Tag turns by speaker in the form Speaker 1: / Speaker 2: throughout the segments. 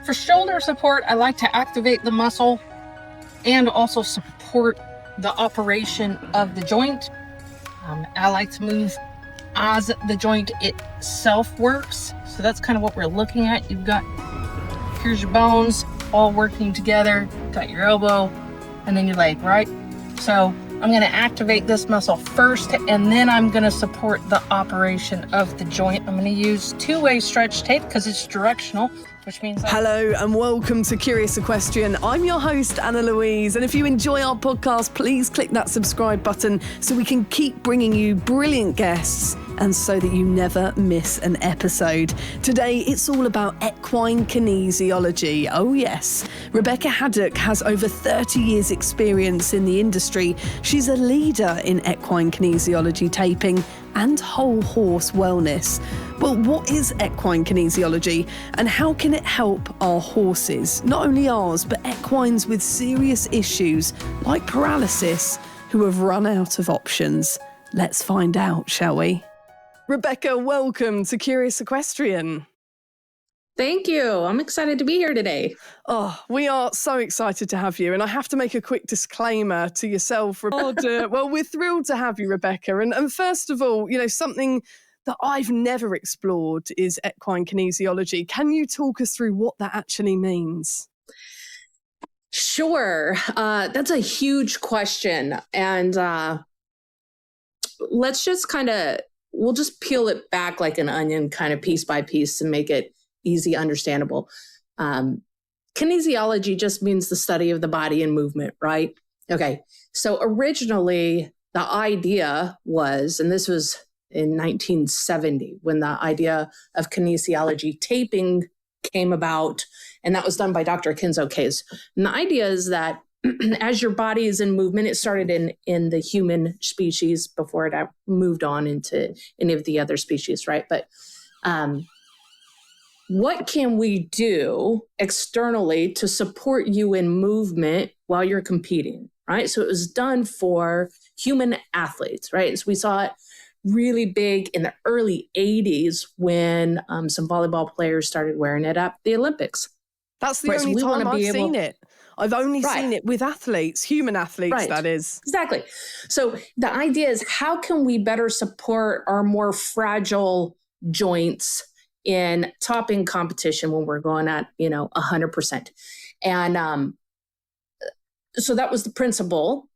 Speaker 1: For shoulder support, I like to activate the muscle and also support the operation of the joint. I like to move as the joint itself works. So that's kind of what we're looking at. Here's your bones all working together, got your elbow, and then your leg, right? So I'm gonna activate this muscle first, and then I'm gonna support the operation of the joint. I'm gonna use two-way stretch tape because it's directional, which means
Speaker 2: Hello and welcome to Curious Equestrian. I'm your host, Anna Louise, and if you enjoy our podcast, please click that subscribe button so we can keep bringing you brilliant guests and so that you never miss an episode. Today, it's all about equine kinesiology. Oh yes, Rebecca Haddock has over 30 years experience in the industry. She's a leader in equine kinesiology taping and whole horse wellness. Well, what is equine kinesiology and how can it help our horses? Not only ours, but equines with serious issues like paralysis who have run out of options. Let's find out, shall we? Rebecca, welcome to Curious Equestrian.
Speaker 3: Thank you. I'm excited to be here today.
Speaker 2: Oh, we are so excited to have you. And I have to make a quick disclaimer to yourself. Well, we're thrilled to have you, Rebecca. And first of all, something that I've never explored is equine kinesiology. Can you talk us through what that actually means?
Speaker 3: Sure. That's a huge question. And let's just we'll just peel it back like an onion, kind of piece by piece, to make it easy, understandable. Kinesiology just means the study of the body and movement, right? Okay. So originally the idea was, and this was in 1970, when the idea of kinesiology taping came about, and that was done by Dr. Kinzo Case. And the idea is that as your body is in movement, it started in the human species before it moved on into any of the other species, right? But what can we do externally to support you in movement while you're competing, right? So it was done for human athletes, right? So we saw it really big in the early 80s when some volleyball players started wearing it at the Olympics.
Speaker 2: That's the only time I've seen it. I've only seen it with athletes, human athletes, that is.
Speaker 3: Exactly. So the idea is, how can we better support our more fragile joints in topping competition when we're going at, 100%. And so that was the principle.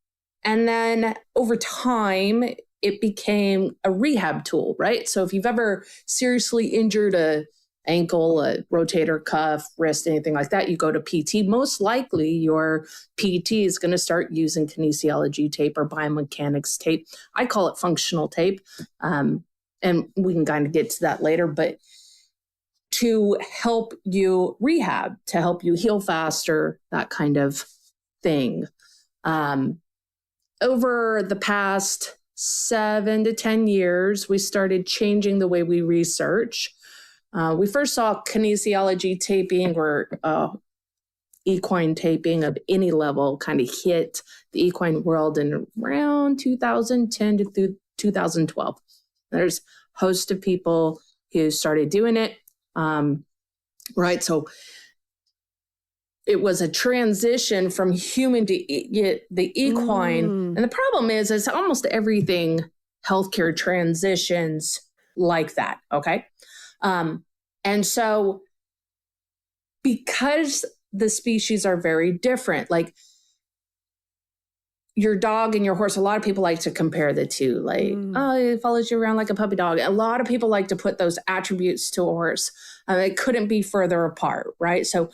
Speaker 3: And then over time, it became a rehab tool, right? So if you've ever seriously injured a ankle, a rotator cuff, wrist, anything like that, you go to PT, most likely your PT is going to start using kinesiology tape or biomechanics tape. I call it functional tape. And we can kind of get to that later, but to help you rehab, to help you heal faster, that kind of thing. Over the past 7 to 10 years, we started changing the way we research. We first saw kinesiology taping or equine taping of any level kind of hit the equine world in around 2010 to 2012. There's a host of people who started doing it. Right. So it was a transition from human to the equine. And the problem is almost everything healthcare transitions like that. Okay. And so because the species are very different, like your dog and your horse, a lot of people like to compare the two, like, oh, it follows you around like a puppy dog. A lot of people like to put those attributes to a horse. It couldn't be further apart, right? So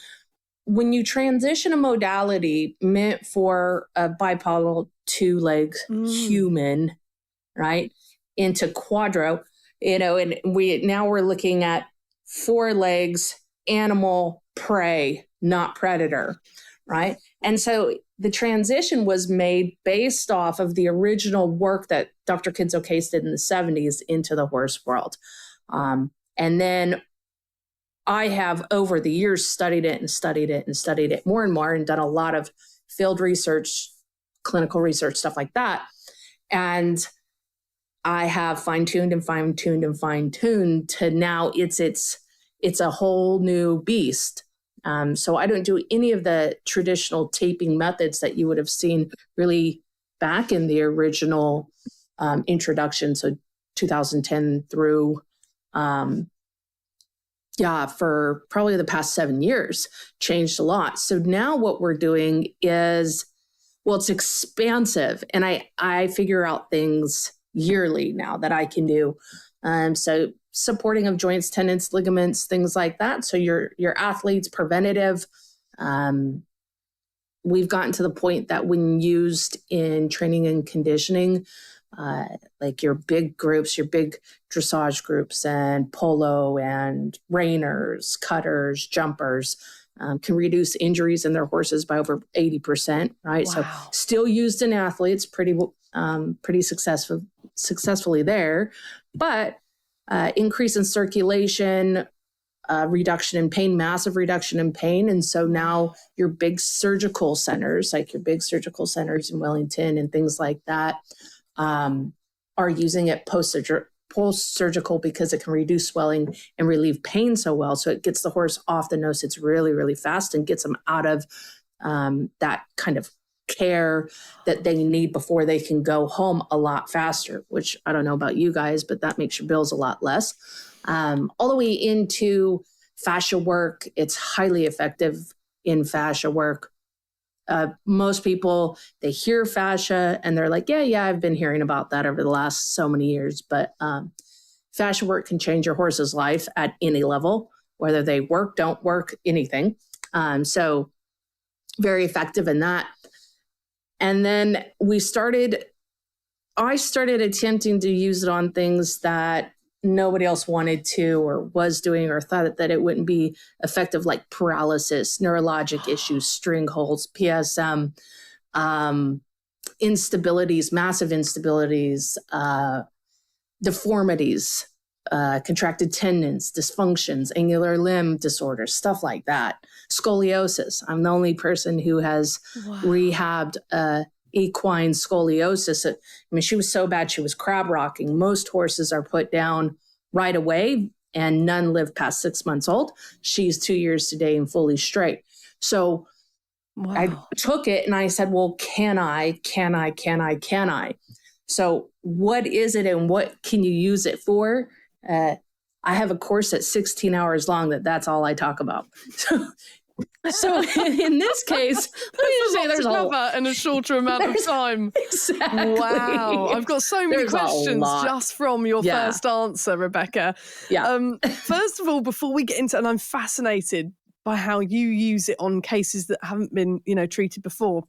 Speaker 3: when you transition a modality meant for a bipedal 2-leg human, right, into quadro, and we're looking at 4 legs, animal, prey, not predator, right? And so the transition was made based off of the original work that Dr. Kinzo Case did in the 70s into the horse world. And then I have over the years studied it more and more, and done a lot of field research, clinical research, stuff like that. And I have fine-tuned to now it's a whole new beast. So I don't do any of the traditional taping methods that you would have seen really back in the original introduction. So 2010 through, for probably the past 7 years, changed a lot. So now what we're doing is, well, it's expansive, and I figure out things yearly now that I can do. So supporting of joints, tendons, ligaments, things like that. So your athletes, preventative. We've gotten to the point that when used in training and conditioning, like your big groups, your big dressage groups and polo and reiners, cutters, jumpers, can reduce injuries in their horses by over 80%, right?
Speaker 2: Wow.
Speaker 3: So still used in athletes pretty successfully there, but increase in circulation, reduction in pain, massive reduction in pain. And so now your big surgical centers, like your big surgical centers in Wellington and things like that, are using it post-surgical because it can reduce swelling and relieve pain so well. So it gets the horse off the nose. It's really, really fast and gets them out of that kind of care that they need before they can go home a lot faster, which I don't know about you guys, but that makes your bills a lot less. All the way into fascia work. It's highly effective in fascia work. Most people, they hear fascia and they're like, yeah, I've been hearing about that over the last so many years. But fascia work can change your horse's life at any level, whether they work, don't work, anything. So very effective in that. And then I started attempting to use it on things that nobody else wanted to or was doing or thought that it wouldn't be effective, like paralysis, neurologic issues, stringhalts, PSM, instabilities, massive instabilities, deformities, contracted tendons, dysfunctions, angular limb disorders, stuff like that. Scoliosis. I'm the only person who has rehabbed equine scoliosis. I mean, she was so bad, she was crab rocking. Most horses are put down right away and none live past 6 months old. She's 2 years today and fully straight. So I took it and I said, well, can I? So what is it and what can you use it for? I have a course that's 16 hours long that's all I talk about. So in this case, let me just say there's a lot
Speaker 2: in a shorter amount of time.
Speaker 3: Exactly.
Speaker 2: Wow. I've got so many questions just from your first answer, Rebecca.
Speaker 3: Yeah.
Speaker 2: First of all, before we get into, and I'm fascinated by how you use it on cases that haven't been, treated before.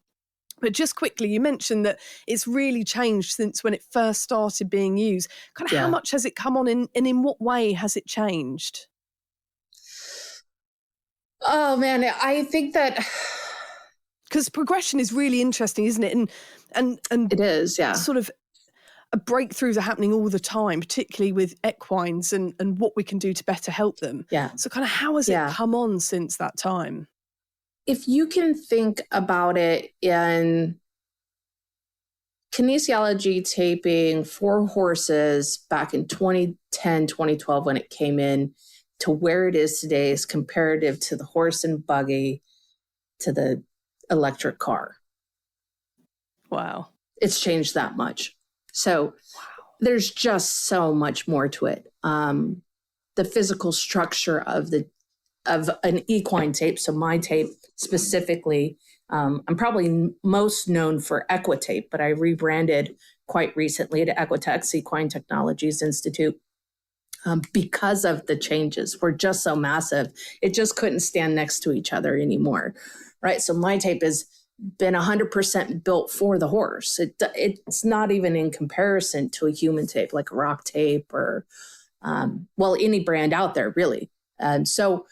Speaker 2: But just quickly, you mentioned that it's really changed since when it first started being used. Kind of how much has it come on and in what way has it changed?
Speaker 3: Oh, man, I think that...
Speaker 2: Because progression is really interesting, isn't it? And
Speaker 3: it is, yeah.
Speaker 2: Sort of breakthroughs are happening all the time, particularly with equines and what we can do to better help them.
Speaker 3: Yeah.
Speaker 2: So kind of how has it come on since that time?
Speaker 3: If you can think about it in kinesiology taping for horses back in 2010, 2012, when it came in, to where it is today is comparative to the horse and buggy to the electric car.
Speaker 2: Wow. It's
Speaker 3: changed that much. So there's just so much more to it. The physical structure of an equine tape, so my tape specifically, I'm probably most known for EquiTape, but I rebranded quite recently to EquiTecs, Equine Technologies Institute. Because of the changes were just so massive. It just couldn't stand next to each other anymore, right? So my tape has been 100% built for the horse. It's not even in comparison to a human tape, like a rock tape or, any brand out there, really. So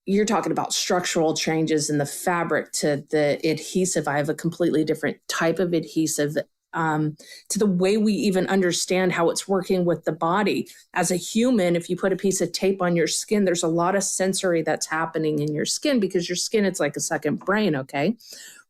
Speaker 3: you're talking about structural changes in the fabric to the adhesive. I have a completely different type of adhesive to the way we even understand how it's working with the body. As a human, if you put a piece of tape on your skin, there's a lot of sensory that's happening in your skin because your skin, it's like a second brain, okay?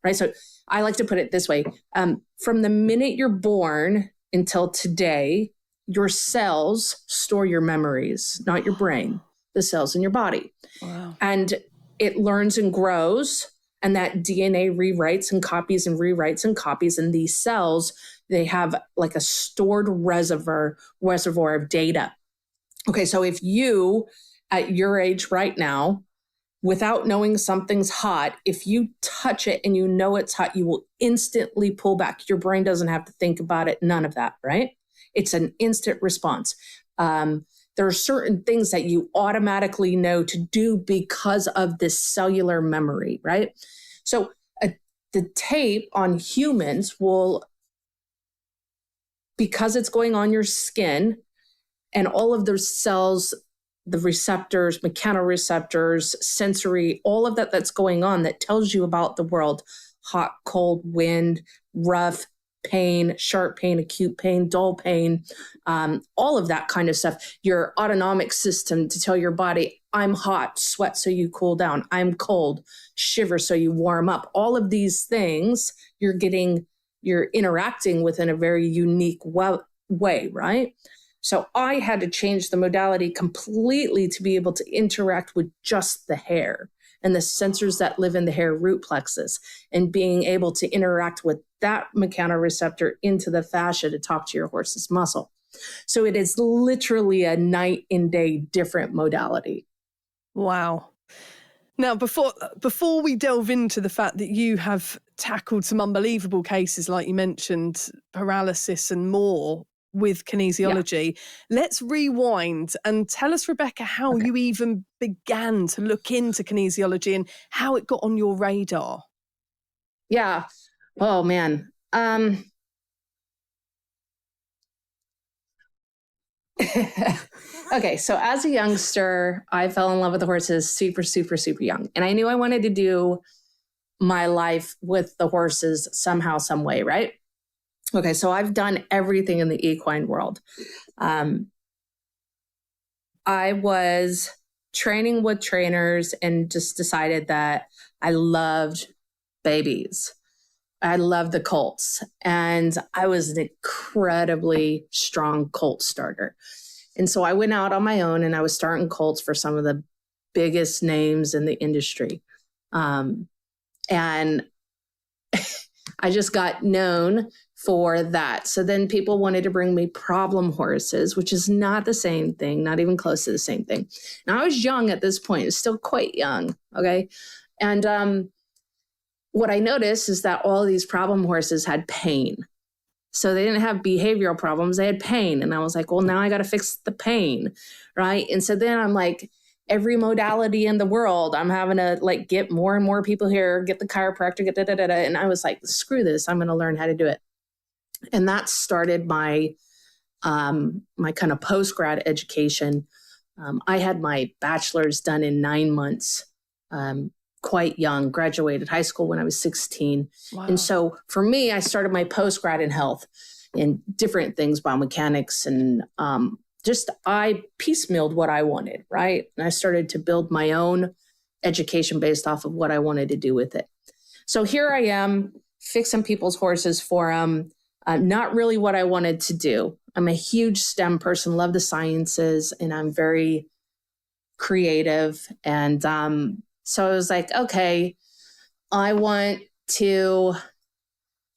Speaker 3: Right? So I like to put it this way. From the minute you're born until today, your cells store your memories, not your brain. the cells in your body.
Speaker 2: Wow.
Speaker 3: And it learns and grows, and that DNA rewrites and copies and rewrites and copies. And these cells, they have like a stored reservoir of data. Okay, so if you, at your age right now, without knowing something's hot, if you touch it and you know it's hot, you will instantly pull back. Your brain doesn't have to think about it, none of that, right? It's an instant response. There are certain things that you automatically know to do because of this cellular memory, right? So the tape on humans will, because it's going on your skin and all of those cells, the receptors, mechanoreceptors, sensory, all of that that's going on that tells you about the world, hot, cold, wind, rough, pain, sharp pain, acute pain, dull pain, all of that kind of stuff. Your autonomic system to tell your body, I'm hot, sweat so you cool down. I'm cold, shiver so you warm up. All of these things you're interacting with in a very unique way, right? So I had to change the modality completely to be able to interact with just the hair and the sensors that live in the hair root plexus, and being able to interact with that mechanoreceptor into the fascia to talk to your horse's muscle. So it is literally a night and day different modality.
Speaker 2: Wow. Now, before we delve into the fact that you have tackled some unbelievable cases, like you mentioned, paralysis and more with kinesiology, let's rewind and tell us, Rebecca, how you even began to look into kinesiology and how it got on your radar.
Speaker 3: Yeah. Oh, man. Okay, so as a youngster, I fell in love with the horses super, super, super young. And I knew I wanted to do my life with the horses somehow, some way, right? Okay, so I've done everything in the equine world. I was training with trainers and just decided that I loved babies. I loved the colts, and I was an incredibly strong colt starter. And so I went out on my own and I was starting colts for some of the biggest names in the industry. And I just got known for that. So then people wanted to bring me problem horses, which is not the same thing, not even close to the same thing. Now I was young at this point, still quite young. Okay. And what I noticed is that all of these problem horses had pain. So they didn't have behavioral problems, they had pain. And I was like, well, now I got to fix the pain. Right. And so then I'm like, every modality in the world, I'm having to like get more and more people here, get the chiropractor, get da-da-da-da. And I was like, screw this, I'm going to learn how to do it. And that started my my kind of post-grad education. I had my bachelor's done in 9 months, quite young, graduated high school when I was 16.
Speaker 2: Wow.
Speaker 3: And so for me, I started my post-grad in health and different things, biomechanics, and I piecemealed what I wanted, right? And I started to build my own education based off of what I wanted to do with it. So here I am fixing people's horses for them. Not really what I wanted to do. I'm a huge STEM person, love the sciences, and I'm very creative. And so I was like, okay, I want to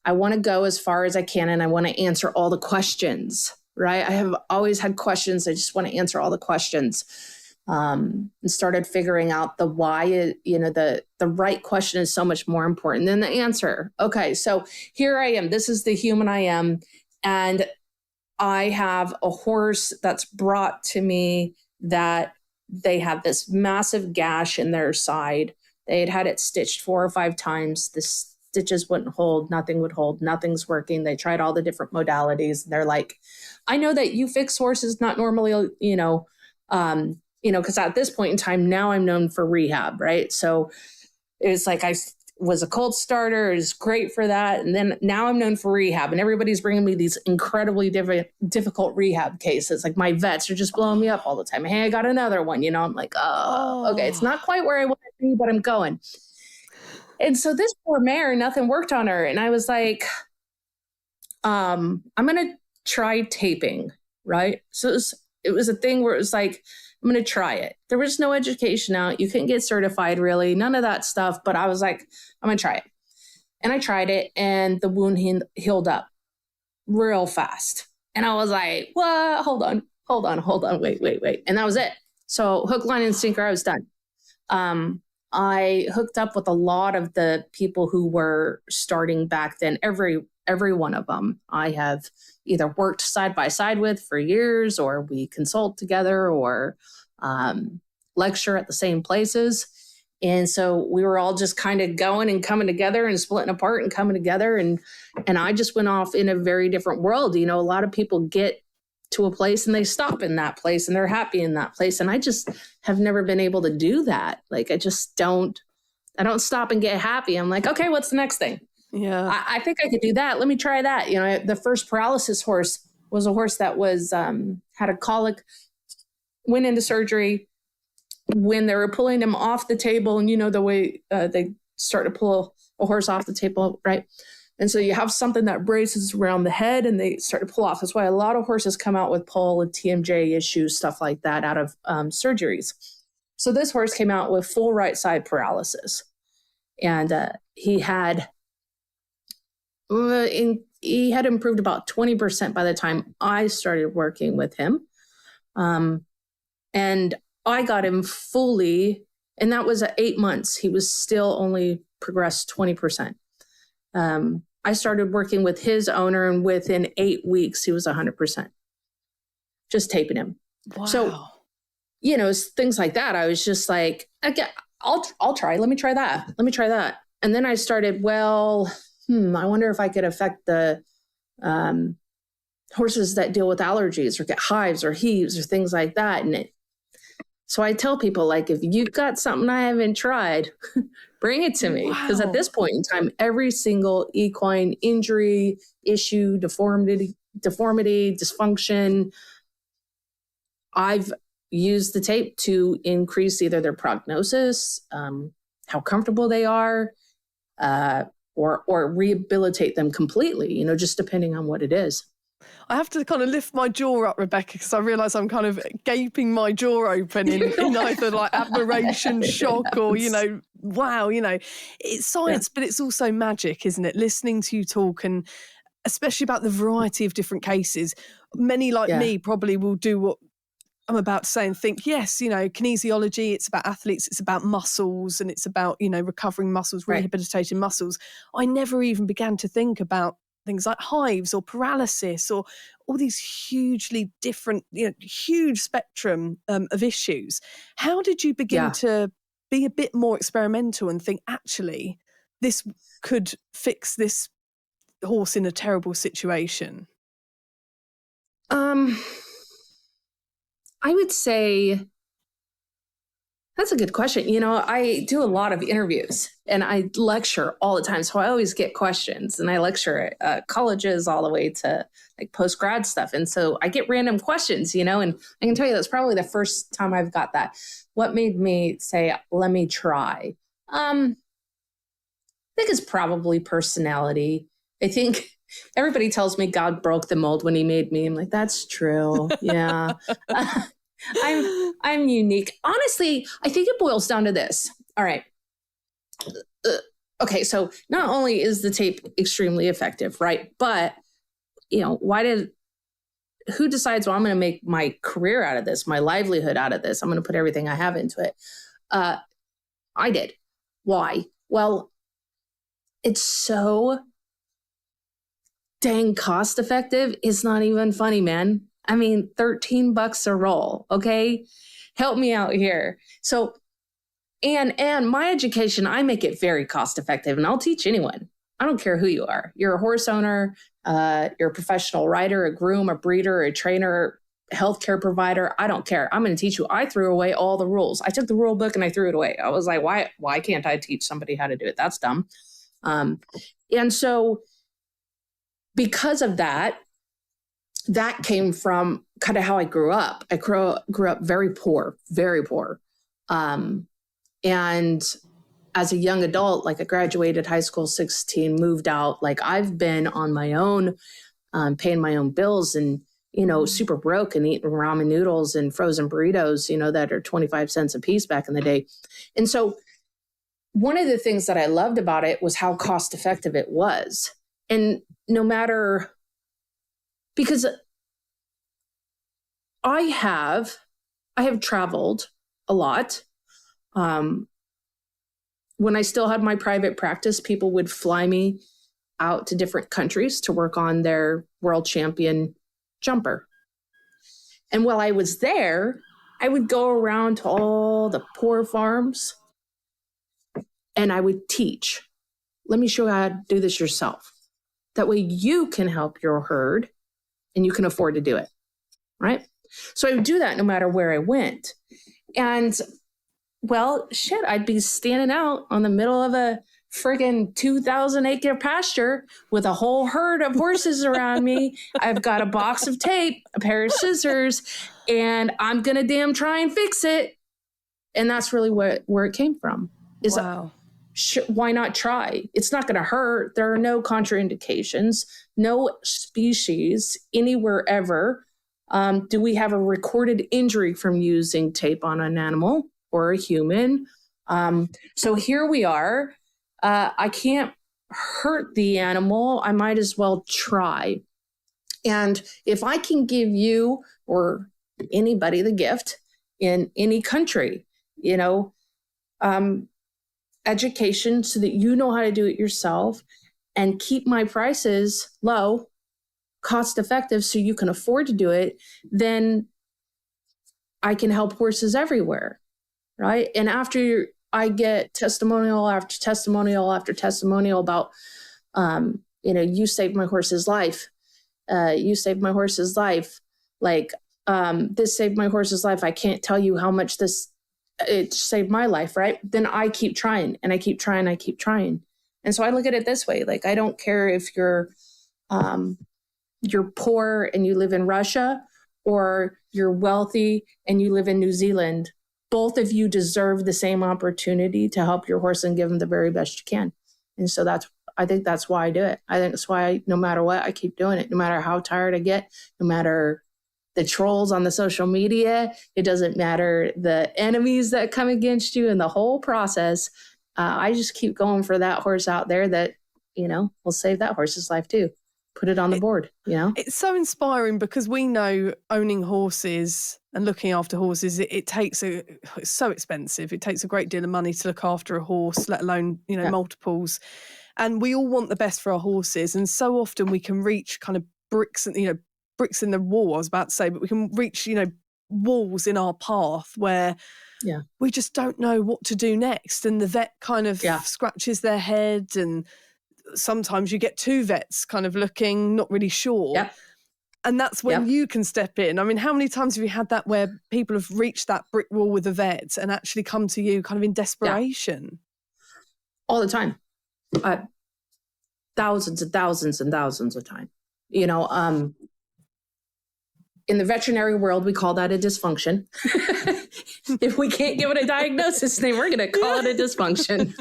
Speaker 3: go as far as I can, and I want to answer all the questions, right? I have always had questions. I just want to answer all the questions. And started figuring out the why. The right question is so much more important than the answer. Okay, so here I am. This is the human I am. And I have a horse that's brought to me that they have this massive gash in their side. They had it stitched 4 or 5 times. The stitches wouldn't hold. Nothing would hold. Nothing's working. They tried all the different modalities. They're like, I know that you fix horses, not normally, because at this point in time, now I'm known for rehab, right? So it was like I was a colt starter. It was great for that. And then now I'm known for rehab, and everybody's bringing me these incredibly difficult rehab cases. Like my vets are just blowing me up all the time. Hey, I got another one. I'm like, okay, it's not quite where I want to be, but I'm going. And so this poor mare, nothing worked on her. And I was like, I'm going to try taping, right? So it was a thing where it was like, I'm going to try it. There was no education out. You couldn't get certified really, none of that stuff. But I was like, I'm going to try it. And I tried it, and the wound healed up real fast. And I was like, what? Hold on. Wait. And that was it. So hook, line, and sinker, I was done. I hooked up with a lot of the people who were starting back then. Every one of them I have either worked side by side with for years, or we consult together, or lecture at the same places. And so we were all just kind of going and coming together and splitting apart and coming together. And I just went off in a very different world. You know, a lot of people get to a place and they stop in that place and they're happy in that place. And I just have never been able to do that. Like, I don't stop and get happy. I'm like, okay, what's the next thing?
Speaker 2: Yeah.
Speaker 3: I think I could do that. Let me try that. You know, the first paralysis horse was a horse that was, had a colic, went into surgery. When they were pulling him off the table, and you know, the way they start to pull a horse off the table, right? And so you have something that braces around the head and they start to pull off. That's why a lot of horses come out with pull and TMJ issues, stuff like that, out of surgeries. So this horse came out with full right side paralysis. And he had improved about 20% by the time I started working with him. And I got him fully, and that was at 8 months. He was still only progressed 20%. I started working with his owner, and within 8 weeks, he was 100%. Just taping him.
Speaker 2: Wow.
Speaker 3: So, you know, things like that. I was just like, I'll try. Let me try that. And then I started, I wonder if I could affect the horses that deal with allergies or get hives or heaves or things like that. So I tell people, like, if you've got something I haven't tried, bring it to me. Because at this point in time, every single equine injury, issue, deformity, dysfunction, I've used the tape to increase either their prognosis, how comfortable they are, or rehabilitate them completely, you know, just depending on what it is.
Speaker 2: I have to kind of lift my jaw up, Rebecca, because I realise I'm kind of gaping my jaw open in either like admiration, shock, or, you know, wow, you know, it's science, but it's also magic, isn't it? Listening to you talk, and especially about the variety of different cases. Many like me probably will do what I'm about to say and think, yes, you know, kinesiology, it's about athletes, it's about muscles, and it's about, you know, recovering muscles, rehabilitating muscles. I never even began to think about things like hives or paralysis or all these hugely different, you know, huge spectrum of issues. How did you begin to be a bit more experimental and think, actually, this could fix this horse in a terrible situation?
Speaker 3: I would say that's a good question. You know, I do a lot of interviews and I lecture all the time. So I always get questions, and I lecture at colleges all the way to like post-grad stuff. And so I get random questions, you know, and I can tell you that's probably the first time I've got that. What made me say, let me try? I think it's probably personality. I think everybody tells me God broke the mold when he made me. I'm like, that's true. Yeah. I'm unique. Honestly, I think it boils down to this. All right. Okay. So not only is the tape extremely effective, right? But, you know, who decides, well, I'm going to make my career out of this, my livelihood out of this. I'm going to put everything I have into it. I did. Why? Well, it's so dang cost effective. It's not even funny, man. I mean, $13 a roll. Okay. Help me out here. So, and my education, I make it very cost effective, and I'll teach anyone. I don't care who you are. You're a horse owner, you're a professional rider, a groom, a breeder, a trainer, healthcare provider. I don't care. I'm going to teach you. I threw away all the rules. I took the rule book and I threw it away. I was like, why can't I teach somebody how to do it? That's dumb. And so because of that came from kind of how I grew up. I grew up very poor, very poor. And as a young adult, like I graduated high school 16, moved out, like I've been on my own, paying my own bills. And super broke and eating ramen noodles and frozen burritos, that are 25 cents a piece back in the day. And so one of the things that I loved about it was how cost effective it was. And because I have traveled a lot. When I still had my private practice, people would fly me out to different countries to work on their world champion jumper. And while I was there, I would go around to all the poor farms and I would teach. Let me show you how to do this yourself. That way you can help your herd and you can afford to do it, right? So I would do that no matter where I went. And well, shit, I'd be standing out on the middle of a friggin' 2,000 acre pasture with a whole herd of horses around me. I've got a box of tape, a pair of scissors, and I'm going to damn try and fix it. And that's really where it came from.
Speaker 2: Wow.
Speaker 3: Why not try? It's not going to hurt. There are no contraindications, no species anywhere ever. Do we have a recorded injury from using tape on an animal or a human? So here we are. I can't hurt the animal. I might as well try. And if I can give you or anybody the gift in any country, education so that you know how to do it yourself and keep my prices low, cost effective so you can afford to do it, then I can help horses everywhere, right? And after I get testimonial after testimonial after testimonial about, you saved my horse's life. You saved my horse's life. Like, this saved my horse's life. I can't tell you how much it saved my life, right? Then I keep trying and I keep trying, I keep trying. And so I look at it this way. Like, I don't care if you're poor and you live in Russia or you're wealthy and you live in New Zealand. Both of you deserve the same opportunity to help your horse and give them the very best you can. And so I think that's why I do it. I think that's why no matter what, I keep doing it, no matter how tired I get, no matter the trolls on the social media, it doesn't matter the enemies that come against you and the whole process. I just keep going for that horse out there that, will save that horse's life too. Put it on the board,
Speaker 2: It's so inspiring because we know owning horses and looking after horses, it's so expensive. It takes a great deal of money to look after a horse, let alone, multiples. And we all want the best for our horses. And so often we can reach kind of bricks in the wall, I was about to say, but we can reach, walls in our path where we just don't know what to do next. And the vet kind of scratches their head, and sometimes you get two vets kind of looking, not really sure. Yep. And that's when you can step in. I mean, how many times have you had that where people have reached that brick wall with a vet and actually come to you kind of in desperation?
Speaker 3: All the time. Thousands and thousands and thousands of times. In the veterinary world, we call that a dysfunction. If we can't give it a diagnosis, then we're going to call it a dysfunction.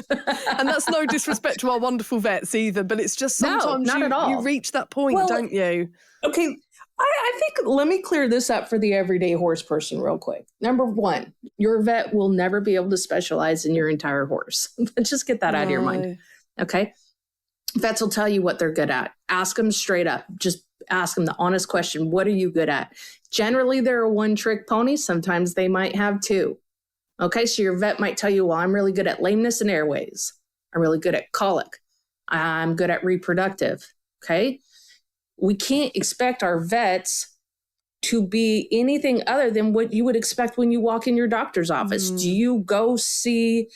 Speaker 2: And that's no disrespect to our wonderful vets either, but it's just sometimes you reach that point, don't you?
Speaker 3: Okay, I think let me clear this up for the everyday horse person real quick. Number one, your vet will never be able to specialize in your entire horse. Just get that out of your mind. Okay? Vets will tell you what they're good at. Ask them straight up. Just ask them the honest question. What are you good at? Generally, they're a one-trick pony. Sometimes they might have two. Okay, so your vet might tell you, well, I'm really good at lameness and airways. I'm really good at colic. I'm good at reproductive. Okay? We can't expect our vets to be anything other than what you would expect when you walk in your doctor's office. Do you go see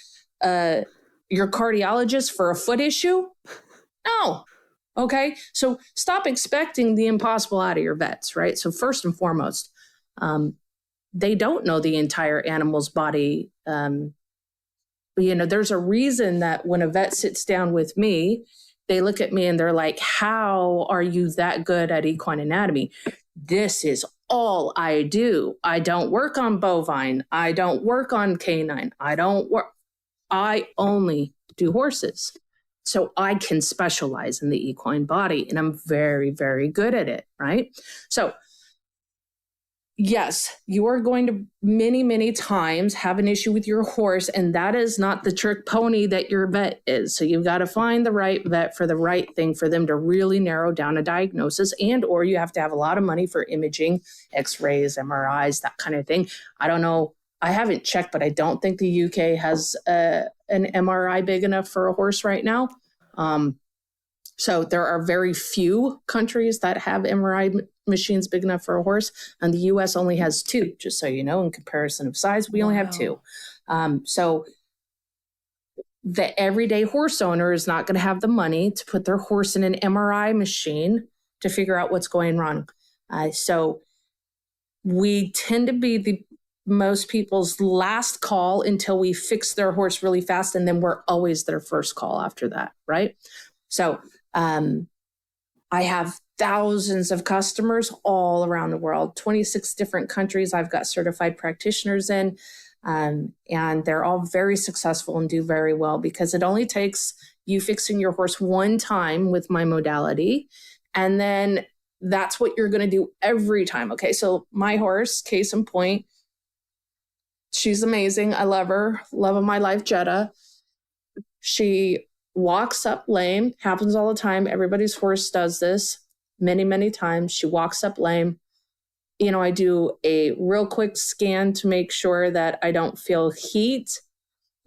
Speaker 3: your cardiologist for a foot issue? No. Okay. So stop expecting the impossible out of your vets, right? So first and foremost, they don't know the entire animal's body. There's a reason that when a vet sits down with me, they look at me and they're like, how are you that good at equine anatomy? This is all I do. I don't work on bovine. I don't work on canine. I only do horses. So I can specialize in the equine body, and I'm very, very good at it, right? So yes, you are going to many times have an issue with your horse, and that is not the trick pony that your vet is. So you've got to find the right vet for the right thing for them to really narrow down a diagnosis, and or you have to have a lot of money for imaging, x-rays, MRIs, that kind of thing. I don't know. I haven't checked, but I don't think the UK has an MRI big enough for a horse right now. So there are very few countries that have MRI machines big enough for a horse, and the US only has 2, just so you know, in comparison of size, we only have 2. So the everyday horse owner is not going to have the money to put their horse in an MRI machine to figure out what's going wrong. So we tend to be most people's last call until we fix their horse really fast, and then we're always their first call after that, right? So I have thousands of customers all around the world, 26 different countries I've got certified practitioners in, and they're all very successful and do very well because it only takes you fixing your horse one time with my modality, and then that's what you're going to do every time. Okay, so my horse, case in point, she's amazing. I love her. Love of my life, Jetta. She walks up lame, happens all the time. Everybody's horse does this many times. She walks up lame. You know, I do a real quick scan to make sure that I don't feel heat.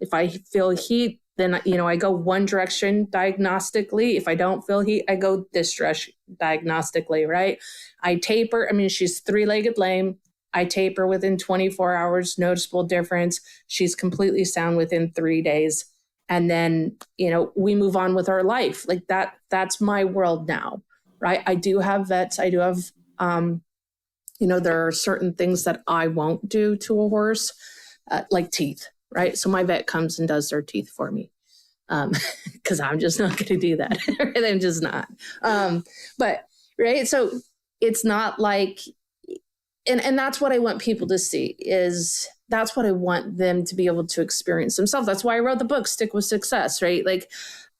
Speaker 3: If I feel heat, then, you know, I go one direction diagnostically. If I don't feel heat, I go this direction diagnostically, right? I taper. I mean, she's 3-legged lame. I taper within 24 hours, noticeable difference. She's completely sound within 3 days. And then, you know, we move on with our life. Like that's my world now, right? I do have vets. I do have, you know, there are certain things that I won't do to a horse, like teeth, right? So my vet comes and does their teeth for me because I'm just not going to do that. I'm just not. But, right. So it's not like, and that's what I want people to see is that's what I want them to be able to experience themselves. That's why I wrote the book, Stick with Success, right? Like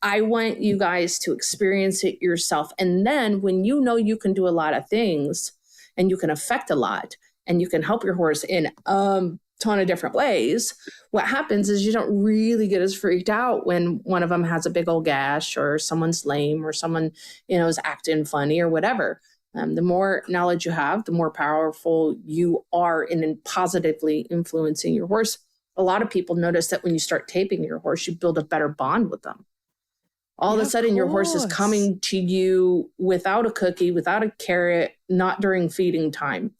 Speaker 3: I want you guys to experience it yourself. And then when you know you can do a lot of things and you can affect a lot and you can help your horse in a ton of different ways, what happens is you don't really get as freaked out when one of them has a big old gash or someone's lame or someone, you know, is acting funny or whatever. The more knowledge you have, the more powerful you are in positively influencing your horse. A lot of people notice that when you start taping your horse, you build a better bond with them. All of a sudden, your horse is coming to you without a cookie, without a carrot, not during feeding time.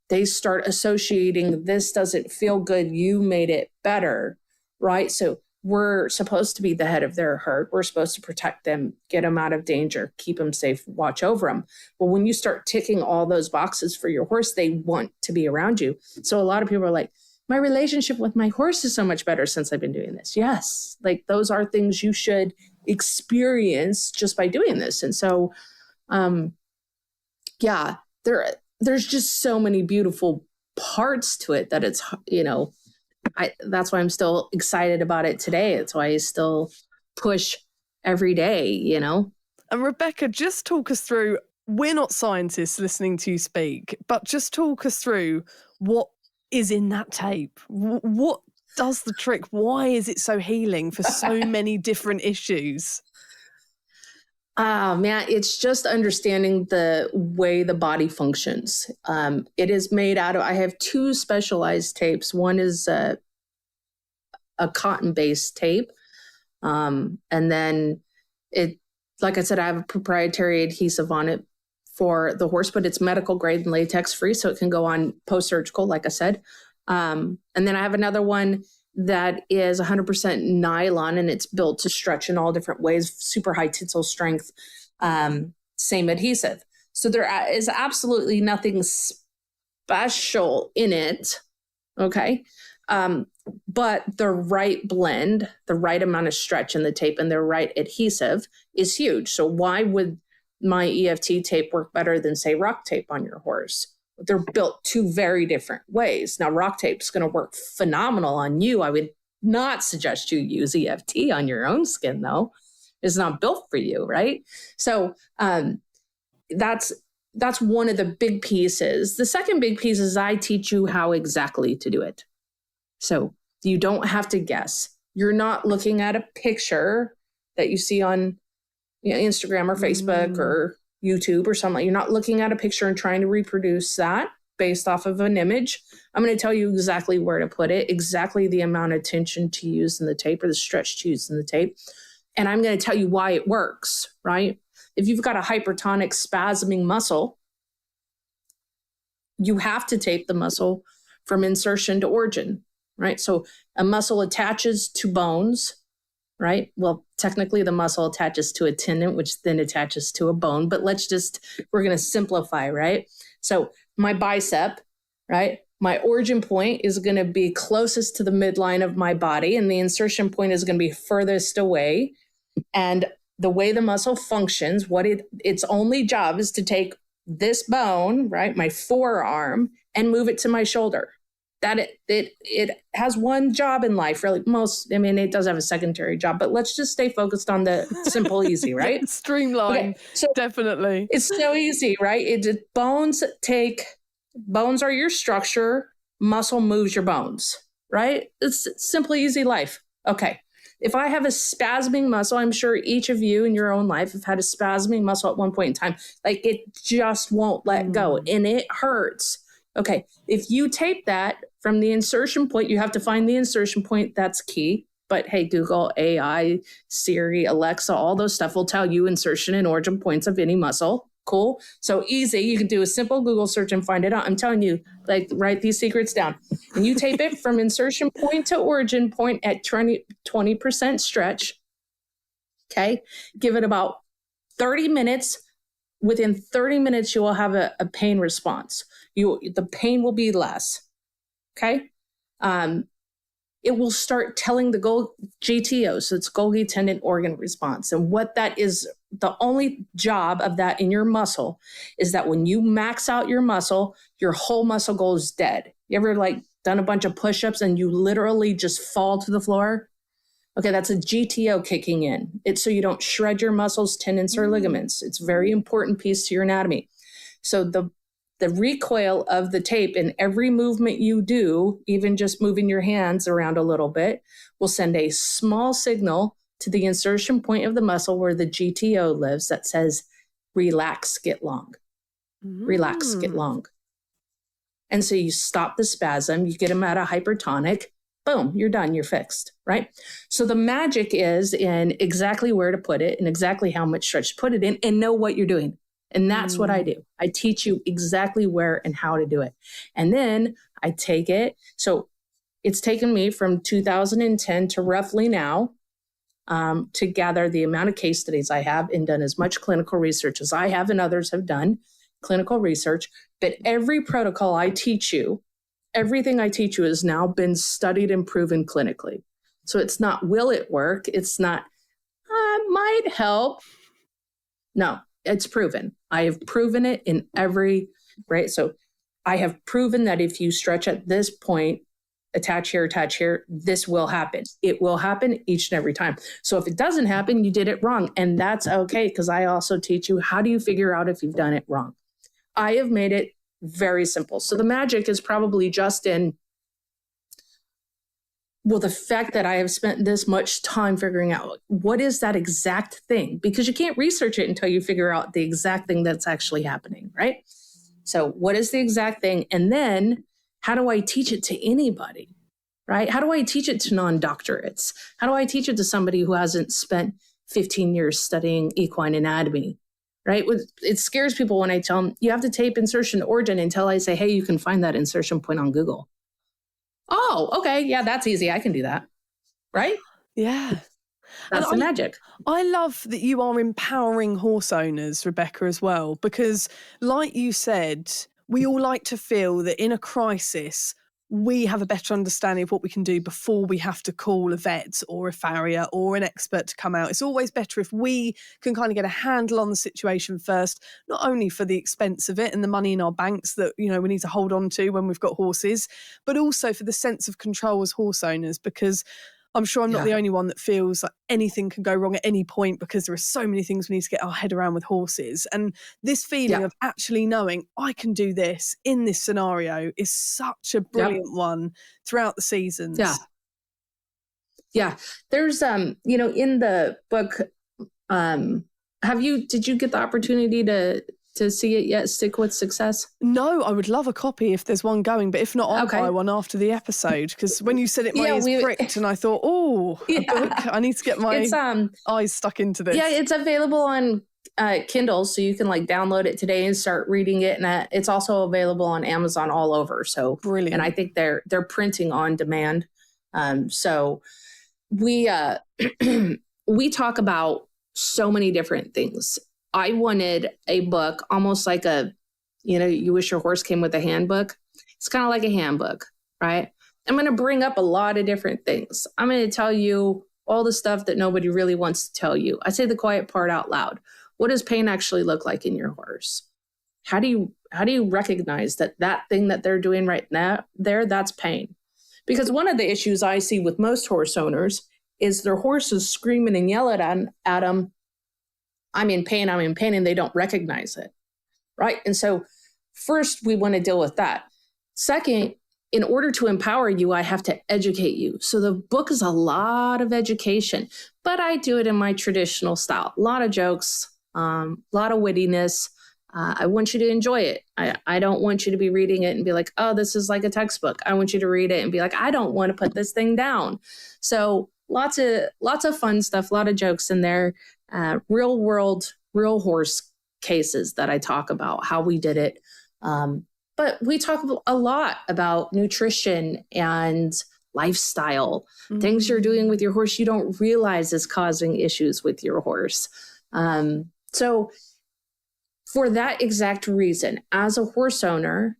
Speaker 3: They start associating, this doesn't feel good, you made it better, right? So we're supposed to be the head of their herd. We're supposed to protect them, get them out of danger, keep them safe, watch over them. Well, when you start ticking all those boxes for your horse, they want to be around you. So a lot of people are like, my relationship with my horse is so much better since I've been doing this. Yes, like those are things you should experience just by doing this. And so, yeah, there's just so many beautiful parts to it that it's, you know, that's why I'm still excited about it today. It's why I still push every day, you know?
Speaker 2: And Rebecca, just talk us through, we're not scientists listening to you speak, but just talk us through what is in that tape. What does the trick? Why is it so healing for so many different issues?
Speaker 3: Oh, man, it's just understanding the way the body functions. It is made out of, I have 2 specialized tapes. One is a cotton-based tape. And then it, like I said, I have a proprietary adhesive on it for the horse, but it's medical grade and latex free. So it can go on post-surgical, like I said. And then I have another one that is 100% nylon and it's built to stretch in all different ways, super high tensile strength, same adhesive. So there is absolutely nothing special in it. Okay. But the right blend, the right amount of stretch in the tape and the right adhesive is huge. So why would my EFT tape work better than, say, rock tape on your horse? They're built 2 very different ways. Now, rock tape is going to work phenomenal on you. I would not suggest you use EFT on your own skin, though. It's not built for you, right? So that's that's one of the big pieces. The second big piece is I teach you how exactly to do it. So you don't have to guess. You're not looking at a picture that you see on Instagram or Facebook or YouTube or something. You're not looking at a picture and trying to reproduce that based off of an image. I'm going to tell you exactly where to put it, exactly the amount of tension to use in the tape or the stretch to use in the tape. And I'm going to tell you why it works, right? If you've got a hypertonic spasming muscle, you have to tape the muscle from insertion to origin, right? So a muscle attaches to bones, right? Well, technically the muscle attaches to a tendon, which then attaches to a bone, but we're going to simplify, right? So my bicep, right? My origin point is going to be closest to the midline of my body, and the insertion point is going to be furthest away. And the way the muscle functions, its only job is to take this bone, right? My forearm, and move it to my shoulder. It has one job in life, really. It does have a secondary job, but let's just stay focused on the simple, easy, right?
Speaker 2: Streamline, okay, so definitely.
Speaker 3: It's so easy, right? Bones are your structure, muscle moves your bones, right? It's simply easy life. Okay. If I have a spasming muscle, I'm sure each of you in your own life have had a spasming muscle at one point in time. Like it just won't let go and it hurts. Okay. If you tape that from the insertion point, you have to find the insertion point. That's key. But hey, Google, AI, Siri, Alexa, all those stuff will tell you insertion and origin points of any muscle. Cool. So easy. You can do a simple Google search and find it out. I'm telling you, like, write these secrets down. And you tape it from insertion point to origin point at 20% stretch. Okay. Give it about 30 minutes. Within 30 minutes, you will have a pain response. The pain will be less. Okay. It will start telling the GTO, so it's Golgi tendon organ response. And what that is, the only job of that in your muscle is that when you max out your muscle, your whole muscle goes dead. You ever done a bunch of push-ups and you literally just fall to the floor? Okay, that's a GTO kicking in. It's so you don't shred your muscles, tendons, or ligaments. It's a very important piece to your anatomy. So the recoil of the tape in every movement you do, even just moving your hands around a little bit, will send a small signal to the insertion point of the muscle where the GTO lives that says, relax, get long. Relax, get long. And so you stop the spasm, you get them at a hypertonic, boom, you're done, you're fixed, right? So the magic is in exactly where to put it and exactly how much stretch to put it in and know what you're doing. And that's what I do. I teach you exactly where and how to do it. And then I take it. So it's taken me from 2010 to roughly now to gather the amount of case studies I have and done as much clinical research as I have and others have done clinical research. But every protocol I teach you, everything I teach you has now been studied and proven clinically. So it's not, will it work? It's not, might help. No. It's proven. I have proven it in every, right? So I have proven that if you stretch at this point, attach here, this will happen. It will happen each and every time. So if it doesn't happen, you did it wrong. And that's okay, because I also teach you how do you figure out if you've done it wrong. I have made it very simple. So the magic is probably just in, well, the fact that I have spent this much time figuring out what is that exact thing, because you can't research it until you figure out the exact thing that's actually happening, right? So what is the exact thing? And then how do I teach it to anybody, right? How do I teach it to non-doctorates? How do I teach it to somebody who hasn't spent 15 years studying equine anatomy, right? It scares people when I tell them, you have to tape insertion to origin until I say, hey, you can find that insertion point on Google. Oh, okay. Yeah, that's easy. I can do that. Right?
Speaker 2: Yeah.
Speaker 3: That's the magic.
Speaker 2: I love that you are empowering horse owners, Rebecca, as well, because like you said, we all like to feel that in a crisis, we have a better understanding of what we can do before we have to call a vet or a farrier or an expert to come out. It's always better if we can kind of get a handle on the situation first, not only for the expense of it and the money in our banks that, we need to hold on to when we've got horses, but also for the sense of control as horse owners, because I'm sure I'm not the only one that feels like anything can go wrong at any point because there are so many things we need to get our head around with horses. And this feeling of actually knowing I can do this in this scenario is such a brilliant one throughout the seasons.
Speaker 3: Yeah. There's, you know, in the book, did you get the opportunity to see it yet? Stick with Success?
Speaker 2: No, I would love a copy if there's one going, but if not, I'll buy one after the episode. Because when you said it, my ears pricked, and I thought, a book. I need to get my eyes stuck into this.
Speaker 3: Yeah, it's available on Kindle, so you can like download it today and start reading it. And it's also available on Amazon all over. So
Speaker 2: brilliant.
Speaker 3: And I think they're printing on demand. So we we talk about so many different things. I wanted a book, almost like you wish your horse came with a handbook. It's kind of like a handbook, right? I'm going to bring up a lot of different things. I'm going to tell you all the stuff that nobody really wants to tell you. I say the quiet part out loud. What does pain actually look like in your horse? How do you recognize that thing that they're doing right now that's pain? Because one of the issues I see with most horse owners is their horse is screaming and yelling at them, I'm in pain, and they don't recognize it, right? And so first, we want to deal with that. Second, in order to empower you, I have to educate you. So the book is a lot of education, but I do it in my traditional style. A lot of jokes, a lot of wittiness. I want you to enjoy it. I don't want you to be reading it and be like, oh, this is like a textbook. I want you to read it and be like, I don't want to put this thing down. So lots of fun stuff, a lot of jokes in there. Real world, real horse cases that I talk about, how we did it. But we talk a lot about nutrition and lifestyle, things you're doing with your horse you don't realize is causing issues with your horse. So for that exact reason, as a horse owner,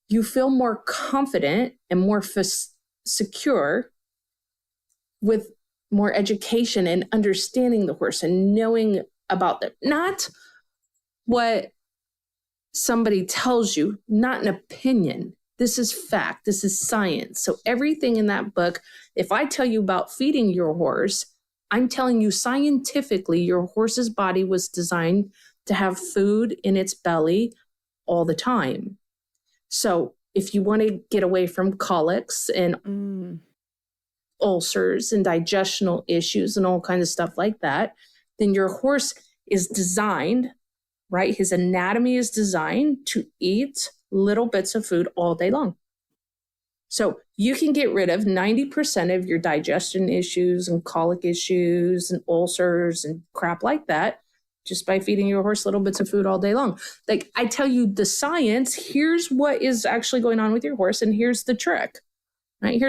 Speaker 3: you feel more confident and more secure with more education and understanding the horse and knowing about them. Not what somebody tells you, not an opinion. This is fact. This is science. So everything in that book, if I tell you about feeding your horse, I'm telling you scientifically your horse's body was designed to have food in its belly all the time. So if you want to get away from colics and ulcers and digestional issues and all kinds of stuff like that, then your horse is designed, right? His anatomy is designed to eat little bits of food all day long. So you can get rid of 90% of your digestion issues and colic issues and ulcers and crap like that just by feeding your horse little bits of food all day long. Like I tell you the science, here's what is actually going on with your horse and here's the trick, right?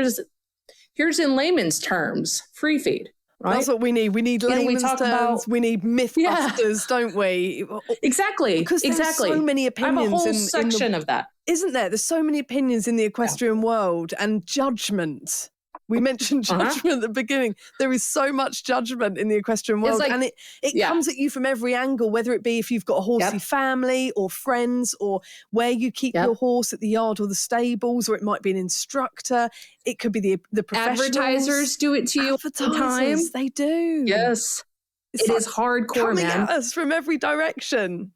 Speaker 3: Here's in layman's terms, free feed. Right?
Speaker 2: That's what we need. We need layman's terms. We need mythbusters, don't we?
Speaker 3: Exactly.
Speaker 2: Because there's so many opinions.
Speaker 3: I have a whole section of that.
Speaker 2: Isn't there? There's so many opinions in the equestrian world and judgment. We mentioned judgment at the beginning. There is so much judgment in the equestrian world. And it comes at you from every angle, whether it be if you've got a horsey family or friends or where you keep your horse at the yard or the stables, or it might be an instructor. It could be the professionals.
Speaker 3: Advertisers do it to you all the time.
Speaker 2: They do.
Speaker 3: Yes. It is hardcore,
Speaker 2: coming
Speaker 3: man.
Speaker 2: At us from every direction.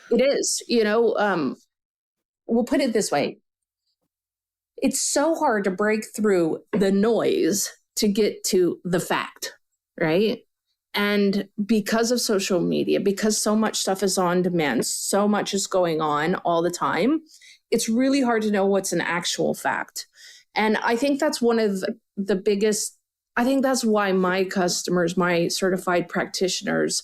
Speaker 3: It is. We'll put it this way. It's so hard to break through the noise to get to the fact, right? And because of social media, because so much stuff is on demand, so much is going on all the time, it's really hard to know what's an actual fact. And I think that's one of the biggest, I think that's why my customers, my certified practitioners,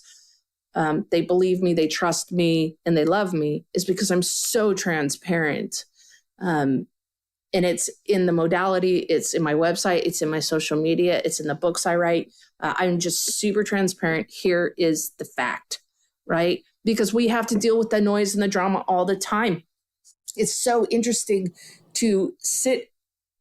Speaker 3: they believe me, they trust me, and they love me, is because I'm so transparent. And it's in the modality, it's in my website, it's in my social media, it's in the books I write. I'm just super transparent. Here is the fact, right? Because we have to deal with the noise and the drama all the time. It's so interesting to sit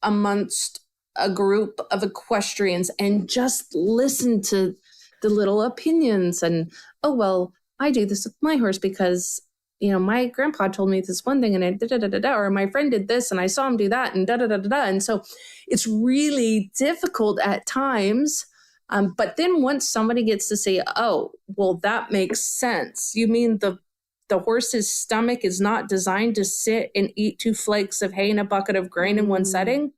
Speaker 3: amongst a group of equestrians and just listen to the little opinions and, oh, well, I do this with my horse because my grandpa told me this one thing and I da-da-da-da-da, or my friend did this and I saw him do that and da-da-da-da-da. And so it's really difficult at times. But then once somebody gets to say, oh, well, that makes sense. You mean the horse's stomach is not designed to sit and eat 2 flakes of hay and a bucket of grain in one setting?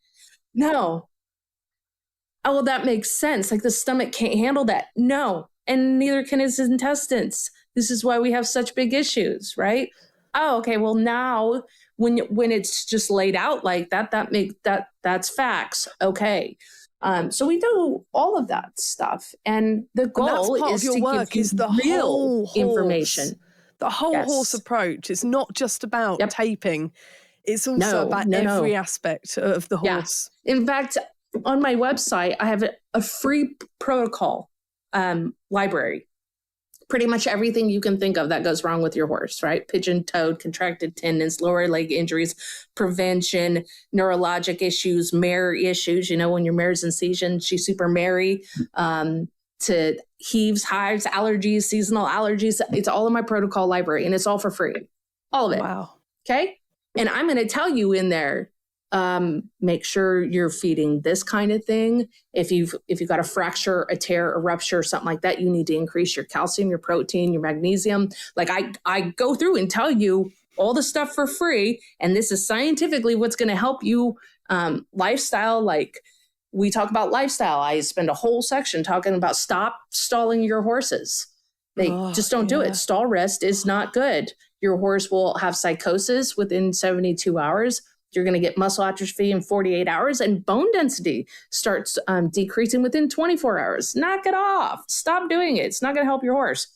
Speaker 3: No. Oh, well, that makes sense. Like the stomach can't handle that. No. And neither can his intestines. This is why we have such big issues, right? Oh, okay. Well, now when it's just laid out like that, that's facts. Okay. So we do all of that stuff. And the goal is to give you
Speaker 2: the
Speaker 3: real information.
Speaker 2: The whole horse approach. It's not just about taping. It's also about every aspect of the horse.
Speaker 3: Yeah. In fact, on my website, I have a free protocol library. Pretty much everything you can think of that goes wrong with your horse, right? Pigeon-toed, contracted tendons, lower leg injuries, prevention, neurologic issues, mare issues. When your mare's in season, she's super merry, to heaves, hives, allergies, seasonal allergies. It's all in my protocol library and it's all for free. All of it.
Speaker 2: Wow.
Speaker 3: Okay. And I'm going to tell you in there, make sure you're feeding this kind of thing. If you've got a fracture, a tear, a rupture, something like that, you need to increase your calcium, your protein, your magnesium. Like I go through and tell you all the stuff for free. And this is scientifically what's going to help you, lifestyle. Like we talk about lifestyle. I spend a whole section talking about stop stalling your horses. They just don't do it. Stall rest is not good. Your horse will have psychosis within 72 hours. You're going to get muscle atrophy in 48 hours and bone density starts decreasing within 24 hours. Knock it off. Stop doing it. It's not going to help your horse.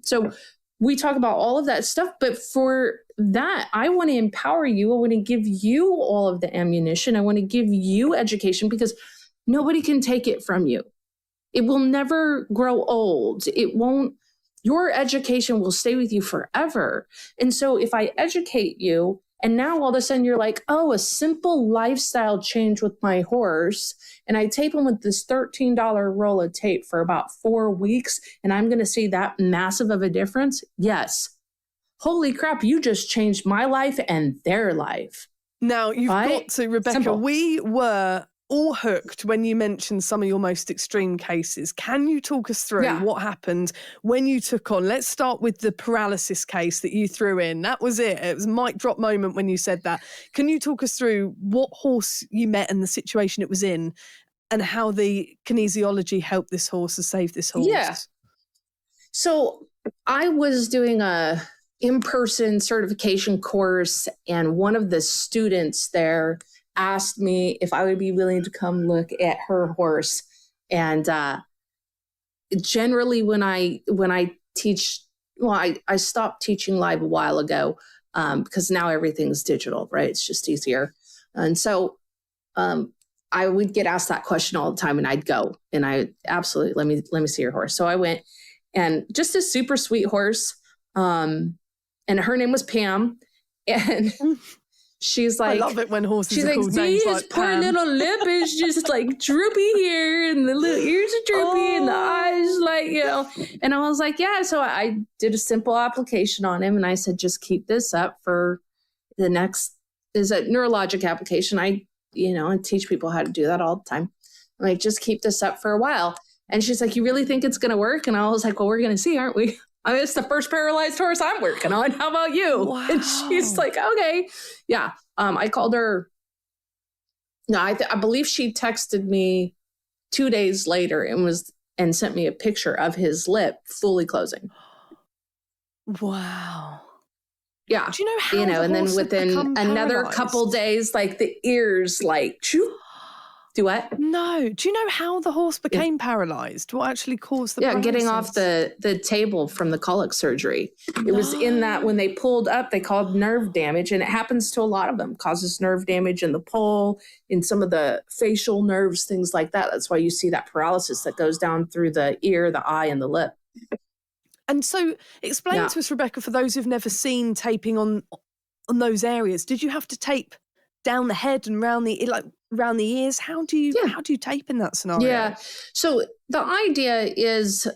Speaker 3: So we talk about all of that stuff. But for that, I want to empower you. I want to give you all of the ammunition. I want to give you education because nobody can take it from you. It will never grow old. It won't. Your education will stay with you forever. And so if I educate you, and now all of a sudden you're like, oh, a simple lifestyle change with my horse. And I tape him with this $13 roll of tape for about 4 weeks. And I'm going to see that massive of a difference. Yes. Holy crap. You just changed my life and their life.
Speaker 2: Now you've got to, Rebecca, simple. We were all hooked when you mentioned some of your most extreme cases. Can you talk us through what happened when you took on? Let's start with the paralysis case that you threw in. That was it. It was a mic drop moment when you said that. Can you talk us through what horse you met and the situation it was in and how the kinesiology helped this horse or saved this horse?
Speaker 3: Yeah. So I was doing a in-person certification course and one of the students there asked me if I would be willing to come look at her horse. And generally when I teach, I stopped teaching live a while ago because now everything's digital, right? It's just easier. And so I would get asked that question all the time and I'd go and I absolutely, let me see your horse. So I went and just a super sweet horse. And her name was Pam. And she's like,
Speaker 2: I love it when horses
Speaker 3: she's
Speaker 2: are
Speaker 3: like,
Speaker 2: called names
Speaker 3: his
Speaker 2: like
Speaker 3: poor
Speaker 2: Pam.
Speaker 3: little lip is just like droopy here and the little ears are droopy and the eyes like, and I was like, yeah. So I did a simple application on him and I said, just keep this up for the next, is a neurologic application. I teach people how to do that all the time. I'm like, just keep this up for a while. And she's like, you really think it's going to work? And I was like, well, we're going to see, aren't we? I mean, it's the first paralyzed horse I'm working on. How about you?
Speaker 2: Wow.
Speaker 3: And she's like, okay. Yeah. I called her. No, I believe she texted me 2 days later and sent me a picture of his lip fully closing.
Speaker 2: Wow.
Speaker 3: Yeah.
Speaker 2: Do you know how
Speaker 3: and then within another couple days, like the ears, like, shoo. Do what?
Speaker 2: No. Do you know how the horse became paralyzed? What actually caused the paralysis?
Speaker 3: Getting off the table from the colic surgery. It was in that when they pulled up, they called nerve damage, and it happens to a lot of them. Causes nerve damage in the pole, in some of the facial nerves, things like that. That's why you see that paralysis that goes down through the ear, the eye, and the lip.
Speaker 2: And so explain to us, Rebecca, for those who've never seen taping on those areas, did you have to tape down the head and around the ears? How do you tape in that scenario?
Speaker 3: Yeah. So the idea is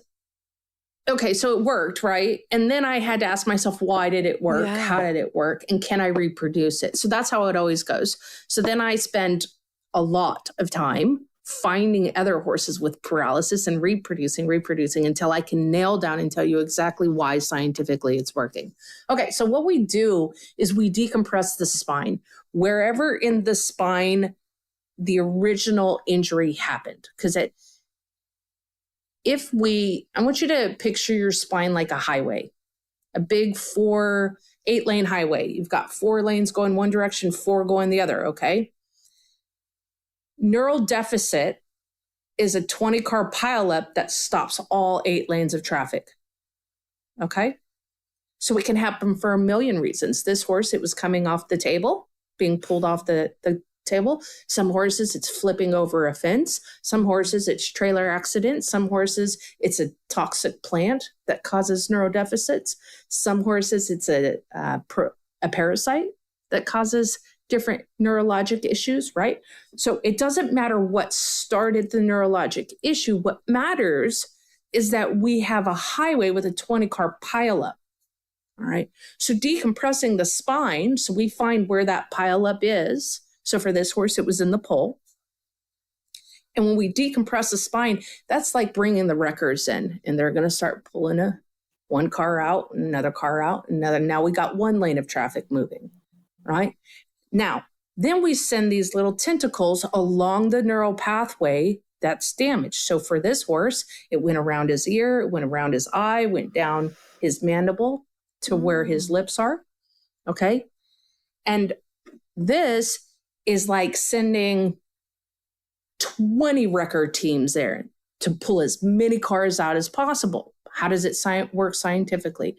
Speaker 3: okay, so it worked, right? And then I had to ask myself, why did it work?
Speaker 2: Yeah.
Speaker 3: How did it work? And can I reproduce it? So that's how it always goes. So then I spend a lot of time finding other horses with paralysis and reproducing until I can nail down and tell you exactly why scientifically it's working. Okay, so what we do is we decompress the spine. Wherever in the spine the original injury happened, because I want you to picture your spine like a highway, a big 8-lane highway. You've got 4 lanes going one direction, 4 going the other, okay? Neural deficit is a 20-car pileup that stops all 8 lanes of traffic, okay? So it can happen for a million reasons. This horse, it was coming off the table, being pulled off the table. Some horses, it's flipping over a fence. Some horses, it's trailer accidents. Some horses, it's a toxic plant that causes neurodeficits. Some horses, it's a parasite that causes different neurologic issues, right? So it doesn't matter what started the neurologic issue. What matters is that we have a highway with a 20-car pileup. All right. So decompressing the spine, so we find where that pileup is. So for this horse, it was in the poll. And when we decompress the spine, that's like bringing the wreckers in, and they're going to start pulling one car out, another car out, another. Now we got 1 lane of traffic moving, right? Now, then we send these little tentacles along the neural pathway that's damaged. So for this horse, it went around his ear, it went around his eye, went down his mandible to where his lips are, okay? And this is like sending 20 wrecker teams there to pull as many cars out as possible. How does it work scientifically?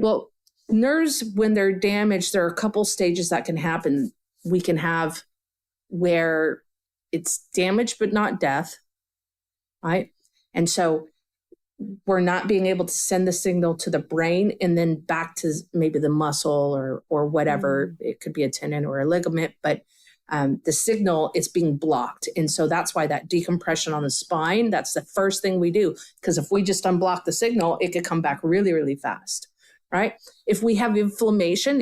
Speaker 3: Well, nerves, when they're damaged, there are a couple stages that can happen. We can have where it's damage but not death, right? And so we're not being able to send the signal to the brain and then back to maybe the muscle or whatever. It could be a tendon or a ligament, but the signal, it's being blocked. And so that's why that decompression on the spine, that's the first thing we do. Because if we just unblock the signal, it could come back really, really fast, right? If we have inflammation,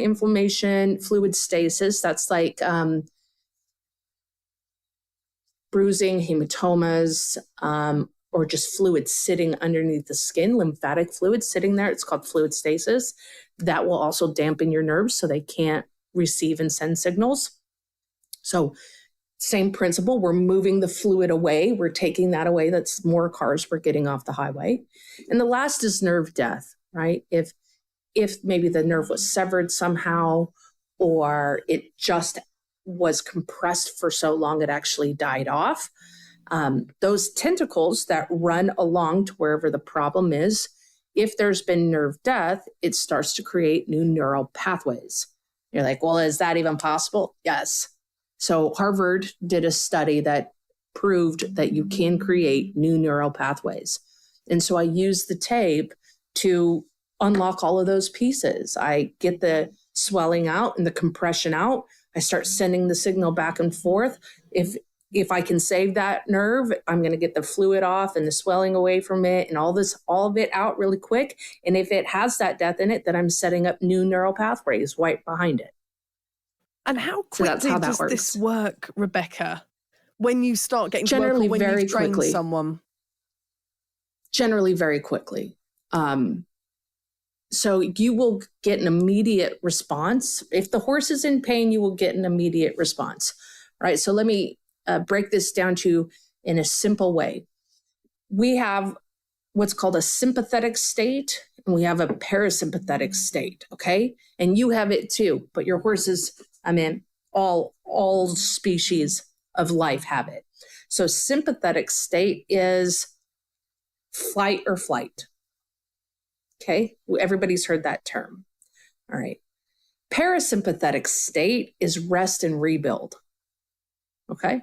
Speaker 3: fluid stasis, that's like bruising, hematomas, or just fluid sitting underneath the skin, lymphatic fluid sitting there. It's called fluid stasis. That will also dampen your nerves so they can't receive and send signals. So same principle, we're moving the fluid away. We're taking that away. That's more cars we're getting off the highway. And the last is nerve death, right? If maybe the nerve was severed somehow, or it just was compressed for so long it actually died off, those tentacles that run along to wherever the problem is, if there's been nerve death, it starts to create new neural pathways. You're like, well, is that even possible? Yes. So Harvard did a study that proved that you can create new neural pathways. And so I use the tape to unlock all of those pieces. I get the swelling out and the compression out. I start sending the signal back and forth. If I can save that nerve, I'm going to get the fluid off and the swelling away from it and all of it out really quick. And if it has that death in it, then I'm setting up new neural pathways right behind it.
Speaker 2: And how quickly does this work, Rebecca, when you start getting to work or when you've trained someone?
Speaker 3: Generally very quickly. So you will get an immediate response. If the horse is in pain, you will get an immediate response, right? So let me break this down to you in a simple way. We have what's called a sympathetic state, and we have a parasympathetic state, okay? And you have it too, but your horses, all species of life have it. So sympathetic state is flight or flight. Okay, everybody's heard that term. All right. Parasympathetic state is rest and rebuild. Okay,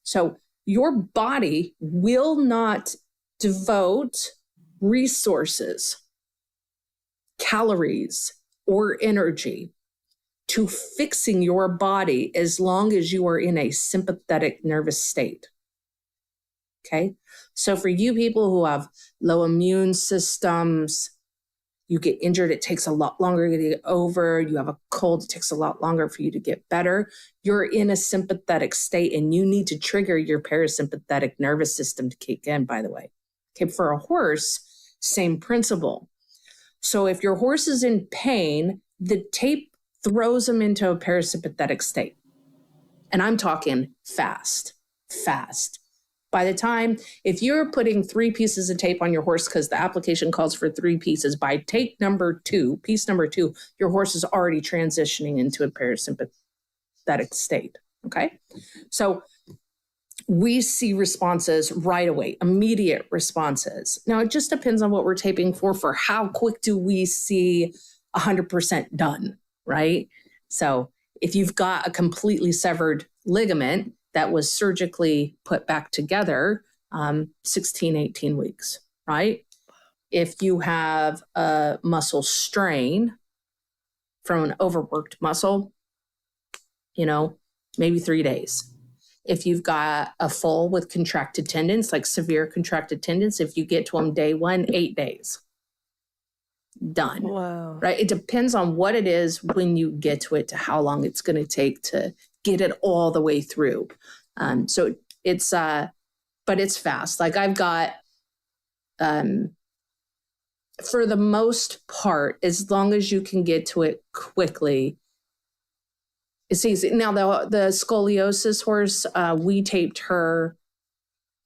Speaker 3: so your body will not devote resources, calories, or energy to fixing your body as long as you are in a sympathetic nervous state. Okay. So for you people who have low immune systems, you get injured, it takes a lot longer to get over. You have a cold, it takes a lot longer for you to get better. You're in a sympathetic state and you need to trigger your parasympathetic nervous system to kick in, by the way. Okay, for a horse, same principle. So if your horse is in pain, the tape throws them into a parasympathetic state. And I'm talking fast. By the time, if you're putting 3 pieces of tape on your horse, because the application calls for 3 pieces, by piece number 2, your horse is already transitioning into a parasympathetic state, okay? So we see responses right away, immediate responses. Now, it just depends on what we're taping for how quick do we see 100% done, right? So if you've got a completely severed ligament that was surgically put back together, 16, 18 weeks, right? If you have a muscle strain from an overworked muscle, maybe 3 days. If you've got a foal with contracted tendons, like severe contracted tendons, if you get to them day 1, 8 days. Done.
Speaker 2: Wow.
Speaker 3: Right? It depends on what it is when you get to it, to how long it's going to take to get it all the way through. So it's, but it's fast. Like I've got, for the most part, as long as you can get to it quickly, it's easy. Now the scoliosis horse, we taped her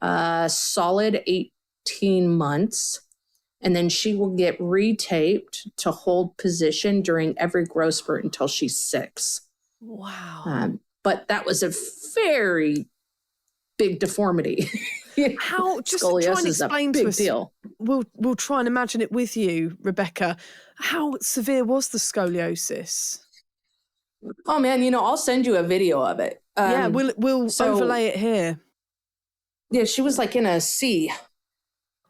Speaker 3: solid 18 months. And then she will get retaped to hold position during every growth spurt until she's 6.
Speaker 2: Wow.
Speaker 3: But that was a very big deformity.
Speaker 2: How, just try and explain to us,
Speaker 3: deal.
Speaker 2: We'll try and imagine it with you, Rebecca. How severe was the scoliosis?
Speaker 3: Oh man, I'll send you a video of it.
Speaker 2: Yeah, we'll overlay it here.
Speaker 3: Yeah, she was like in a C.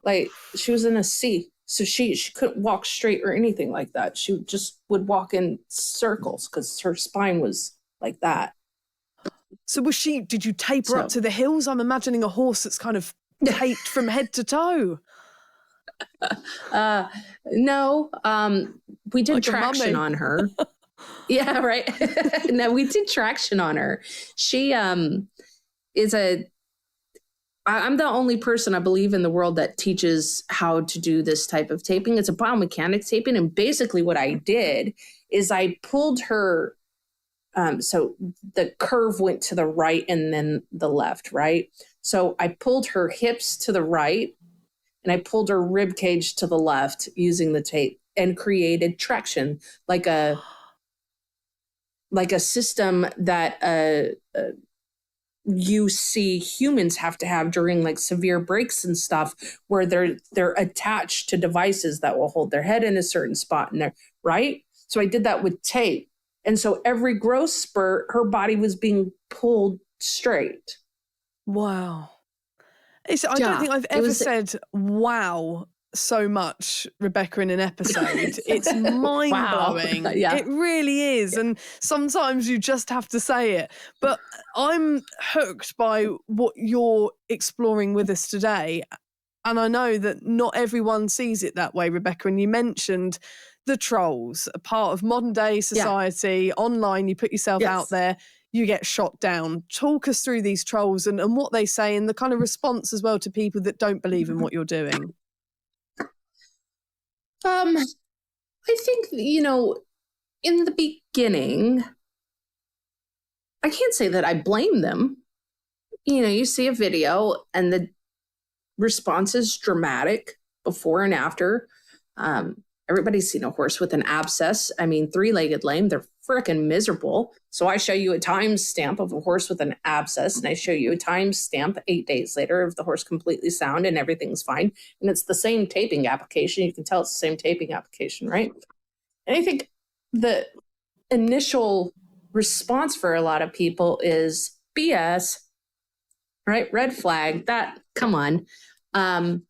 Speaker 3: Like she was in a C. So she couldn't walk straight or anything like that. She just would walk in circles because her spine was like that.
Speaker 2: So did you tape her up to the hills? I'm imagining a horse that's kind of taped from head to toe.
Speaker 3: No, we did like traction on her. Yeah, right. No, we did traction on her. She is I'm the only person I believe in the world that teaches how to do this type of taping. It's a biomechanics taping. And basically what I did is I pulled her. So the curve went to the right and then the left, right? So I pulled her hips to the right and I pulled her rib cage to the left using the tape and created traction, like a system that you see humans have to have during like severe breaks and stuff, where they're attached to devices that will hold their head in a certain spot in there, right? So I did that with tape. And so every growth spurt, her body was being pulled straight.
Speaker 2: Wow. I don't think I've ever said wow so much, Rebecca, in an episode. It's mind-blowing.
Speaker 3: Wow. Yeah.
Speaker 2: It really is. And sometimes you just have to say it. But I'm hooked by what you're exploring with us today. And I know that not everyone sees it that way, Rebecca. And you mentioned the trolls, a part of modern day society. Online, you put yourself out there, you get shot down. Talk us through these trolls and what they say and the kind of response as well to people that don't believe in what you're doing.
Speaker 3: I think, in the beginning, I can't say that I blame them. You see a video and the response is dramatic before and after. Everybody's seen a horse with an abscess. I mean, 3-legged lame, they're freaking miserable. So I show you a timestamp of a horse with an abscess, and I show you a timestamp 8 days later of the horse completely sound and everything's fine. And it's the same taping application. You can tell it's the same taping application, right? And I think the initial response for a lot of people is BS, right? Red flag, come on. And,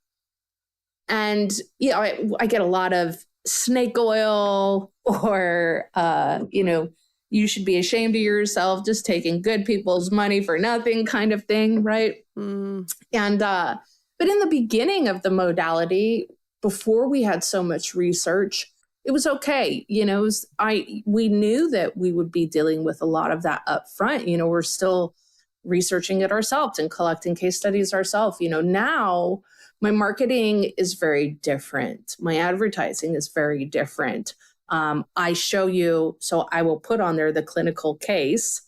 Speaker 3: I get a lot of snake oil or, you should be ashamed of yourself, just taking good people's money for nothing kind of thing, right? And but in the beginning of the modality, before we had so much research, it was okay. We knew that we would be dealing with a lot of that up front. We're still researching it ourselves and collecting case studies ourselves. Now my marketing is very different. My advertising is very different. I show you, so I will put on there the clinical case,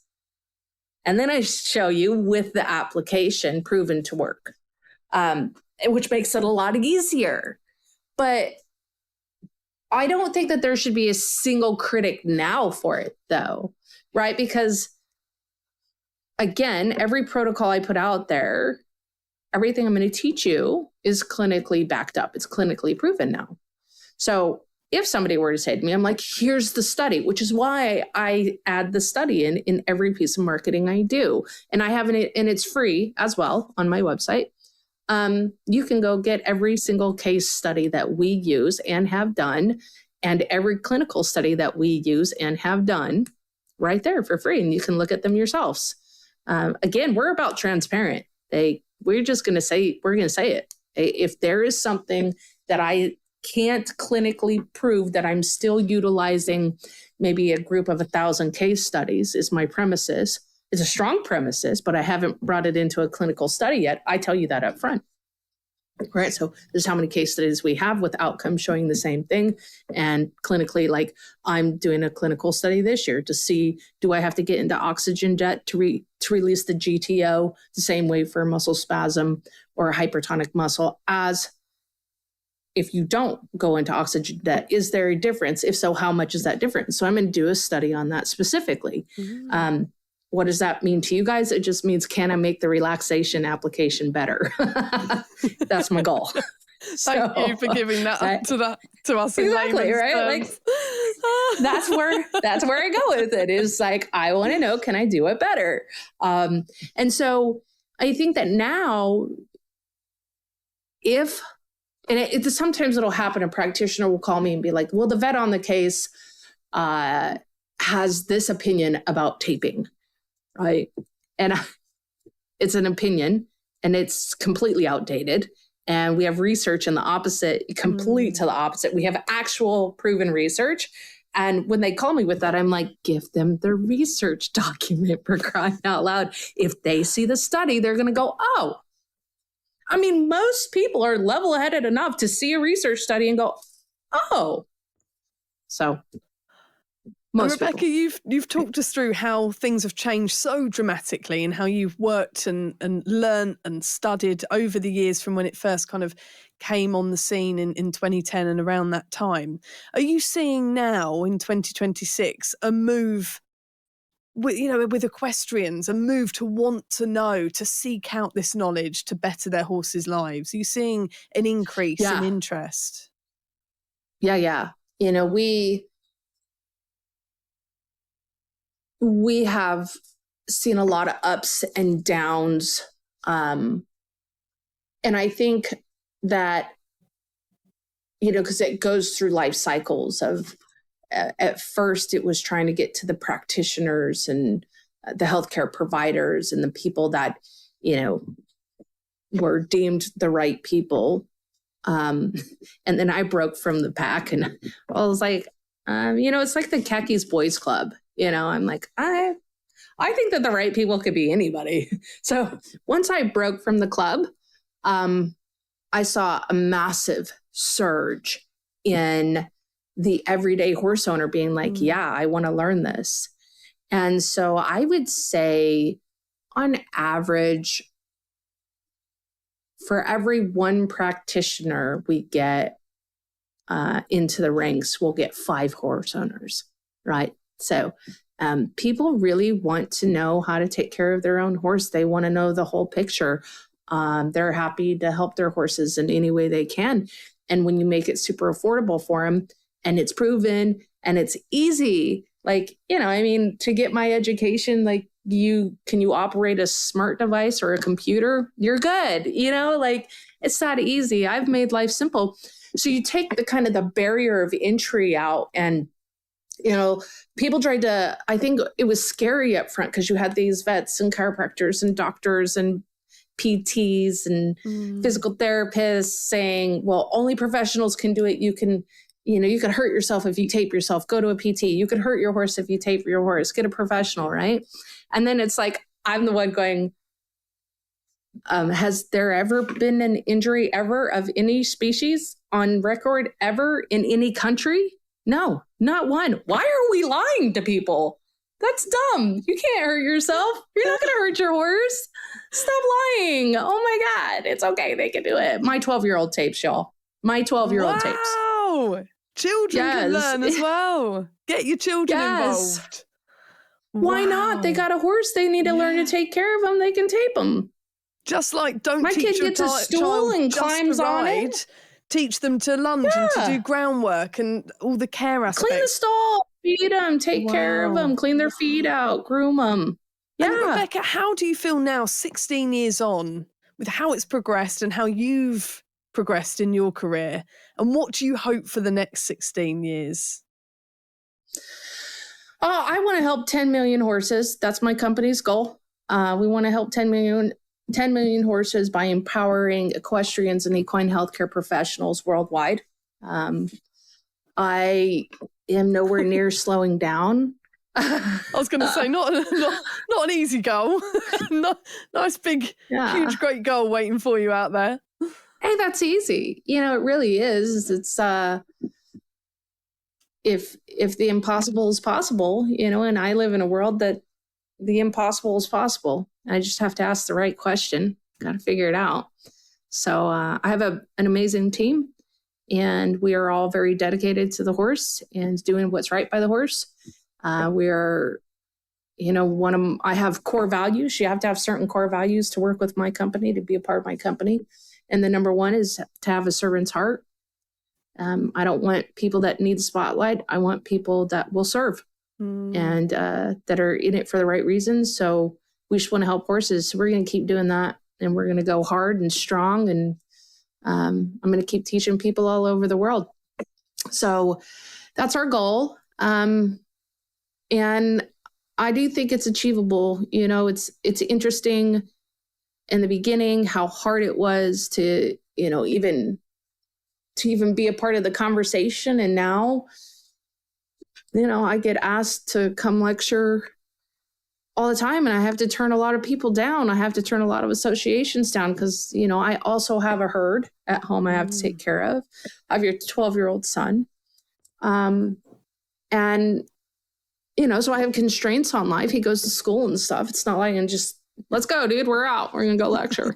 Speaker 3: and then I show you with the application proven to work, which makes it a lot easier. But I don't think that there should be a single critic now for it, though, right? Because again, every protocol I put out there, everything I'm going to teach you is clinically backed up. It's clinically proven now. So if somebody were to say to me, I'm like, here's the study, which is why I add the study in every piece of marketing I do. And I have it, and it's free as well on my website. You can go get every single case study that we use and have done, and every clinical study that we use and have done right there for free. And you can look at them yourselves. Again, we're about transparent. We're going to say it. If there is something that I can't clinically prove, that I'm still utilizing maybe a group of 1,000 case studies is my premises. It's a strong premises, but I haven't brought it into a clinical study yet. I tell you that up front. Right. So there's how many case studies we have with outcomes showing the same thing. And clinically, like I'm doing a clinical study this year to see, do I have to get into oxygen jet to release the GTO the same way for muscle spasm or a hypertonic muscle as if you don't go into oxygen jet? Is there a difference? If so, how much is that difference? So I'm going to do a study on that specifically. What does that mean to you guys? It just means, can I make the relaxation application better? That's my goal.
Speaker 2: Thank you for giving that up to us.
Speaker 3: Exactly, right? Like, that's where I go with it. Is like, I want to know, can I do it better? And so I think that now, sometimes it'll happen, a practitioner will call me and be like, well, the vet on the case has this opinion about taping. Right. And it's an opinion, and it's completely outdated. And we have research in the opposite, complete to the opposite. We have actual proven research. And when they call me with that, I'm like, give them the research document, for crying out loud. If they see the study, they're going to go, oh, I mean, most people are level-headed enough to see a research study and go, oh. So
Speaker 2: Rebecca, you've talked us through how things have changed so dramatically, and how you've worked and learned and studied over the years from when it first kind of came on the scene in 2010 and around that time. Are you seeing now in 2026 a move with equestrians, a move to want to know, to seek out this knowledge to better their horses' lives? Are you seeing an increase in interest?
Speaker 3: Yeah. We have seen a lot of ups and downs. And I think that, because it goes through life cycles of, at first it was trying to get to the practitioners and the healthcare providers and the people that, were deemed the right people. And then I broke from the pack, and I was like, it's like the Khakis Boys Club. I'm like, I think that the right people could be anybody. So once I broke from the club, I saw a massive surge in the everyday horse owner being like, yeah, I want to learn this. And so I would say on average, for every one practitioner we get into the ranks, we'll get 5 horse owners, right? So people really want to know how to take care of their own horse. They want to know the whole picture. They're happy to help their horses in any way they can. And when you make it super affordable for them, and it's proven and it's easy, to get my education, can you operate a smart device or a computer? You're good. It's that easy. I've made life simple. So you take the kind of the barrier of entry out, and People tried to, I think it was scary up front because you had these vets and chiropractors and doctors and PTs and physical therapists saying, well, only professionals can do it. You can hurt yourself if you tape yourself, go to a PT. You could hurt your horse if you tape your horse, get a professional, right? And then it's like, I'm the one going, has there ever been an injury ever of any species on record ever in any country? No, not one. Why are we lying to people? That's dumb. You can't hurt yourself. You're not going to hurt your horse. Stop lying. Oh my God. It's okay. They can do it. My 12-year-old tapes, y'all. My 12-year-old tapes.
Speaker 2: Wow. Children can learn as well. Get your children involved.
Speaker 3: Why not? They got a horse. They need to learn to take care of them. They can tape them.
Speaker 2: Just like don't
Speaker 3: My
Speaker 2: teach
Speaker 3: kid
Speaker 2: your
Speaker 3: gets a stool and climbs on it.
Speaker 2: Teach them to lunge and to do groundwork and all the care aspects.
Speaker 3: Clean the stall, feed them, take care of them, clean their feet out, groom them. Yeah.
Speaker 2: And Rebecca, how do you feel now, 16 years on, with how it's progressed and how you've progressed in your career? And what do you hope for the next 16 years?
Speaker 3: Oh, I want to help 10 million horses. That's my company's goal. We want to help 10 million horses by empowering equestrians and equine healthcare professionals worldwide. I am nowhere near slowing down.
Speaker 2: I was going to say, not an easy goal. Nice, big, huge, great goal waiting for you out there.
Speaker 3: Hey, that's easy. It really is. It's if the impossible is possible, and I live in a world that the impossible is possible. I just have to ask the right question. Got to figure it out. So I have an amazing team, and we are all very dedicated to the horse and doing what's right by the horse. We are, I have core values. You have to have certain core values to work with my company, to be a part of my company. And the number one is to have a servant's heart. I don't want people that need the spotlight. I want people that will serve and that are in it for the right reasons. So we just want to help horses. So we're going to keep doing that, and we're going to go hard and strong. And I'm going to keep teaching people all over the world. So that's our goal. And I do think it's achievable. It's interesting in the beginning how hard it was to, even be a part of the conversation. And now, I get asked to come lecture all the time, and I have to turn a lot of people down. I have to turn a lot of associations down because, I also have a herd at home I have to take care of. I have your 12-year-old son. And, so I have constraints on life. He goes to school and stuff. It's not like I can just, let's go, dude, we're out. We're going to go lecture.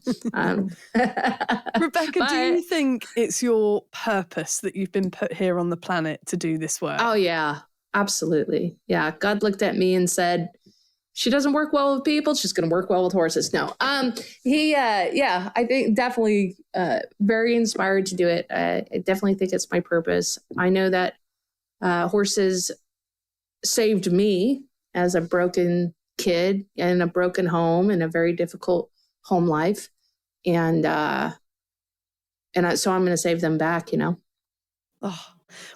Speaker 2: Rebecca, do you think it's your purpose that you've been put here on the planet to do this work?
Speaker 3: Oh, yeah, absolutely. Yeah. God looked at me and said, she doesn't work well with people. She's going to work well with horses. No. I think definitely very inspired to do it. I definitely think it's my purpose. I know that horses saved me as a broken kid and a broken home and a very difficult home life. So I'm going to save them back,
Speaker 2: Oh,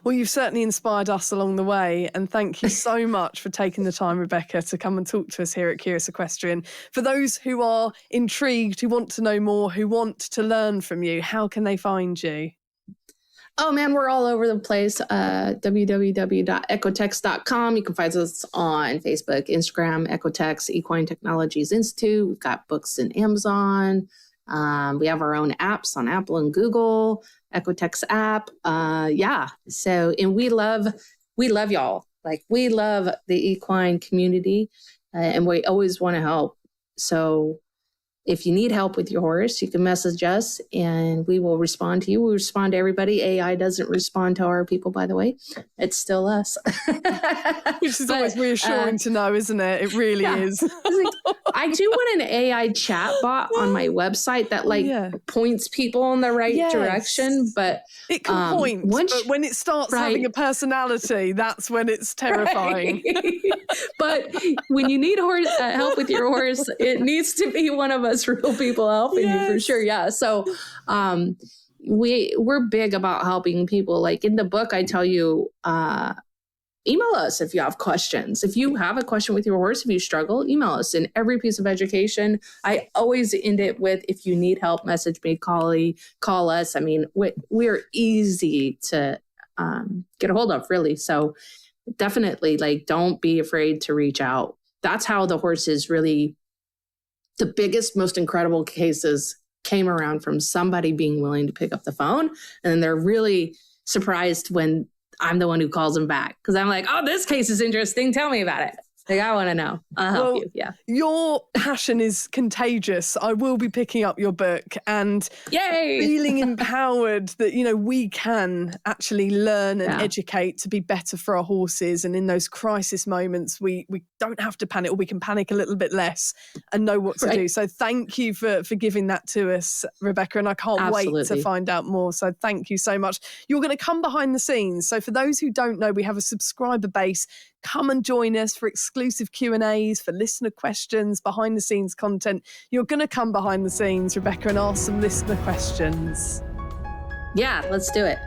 Speaker 2: well, you've certainly inspired us along the way. And thank you so much for taking the time, Rebecca, to come and talk to us here at Curious Equestrian. For those who are intrigued, who want to know more, who want to learn from you, how can they find you?
Speaker 3: Oh, man, we're all over the place. www.EquiTecs.com. You can find us on Facebook, Instagram, EquiTecs, Equine Technologies Institute. We've got books in Amazon. We have our own apps on Apple and Google, EquiTecs app. So, and we love y'all. Like, we love the equine community, and we always want to help. So if you need help with your horse, you can message us and we will respond to you. We respond to everybody. AI doesn't respond to our people, by the way. It's still us.
Speaker 2: Which is always reassuring to know, isn't it? It really is.
Speaker 3: I do want an AI chat bot on my website that points people in the right direction. But
Speaker 2: it can point. But when it starts having a personality, that's when it's terrifying.
Speaker 3: But when you need help with your horse, it needs to be one of us real people helping you for sure. Yeah. So we're big about helping people. Like in the book, I tell you, email us if you have questions. If you have a question with your horse, if you struggle, email us. In every piece of education, I always end it with, if you need help, message me, call us. I mean, we're easy to get a hold of, really. So definitely, like, don't be afraid to reach out. That's how the horses really, the biggest, most incredible cases came around from somebody being willing to pick up the phone. And then they're really surprised when I'm the one who calls them back, because I'm like, oh, this case is interesting. Tell me about it. Like, I want to know. I'll help you. Yeah.
Speaker 2: Your passion is contagious. I will be picking up your book and
Speaker 3: Yay!
Speaker 2: feeling empowered that, you know, we can actually learn and educate to be better for our horses. And in those crisis moments, we don't have to panic, or we can panic a little bit less and know what to do. So thank you for giving that to us, Rebecca. And I can't wait to find out more. So thank you so much. You're going to come behind the scenes. So for those who don't know, we have a subscriber base. Come and join us for exclusive Q&As, for listener questions, behind the scenes content. You're going to come behind the scenes, Rebecca, and ask some listener questions.
Speaker 3: Yeah, let's do it.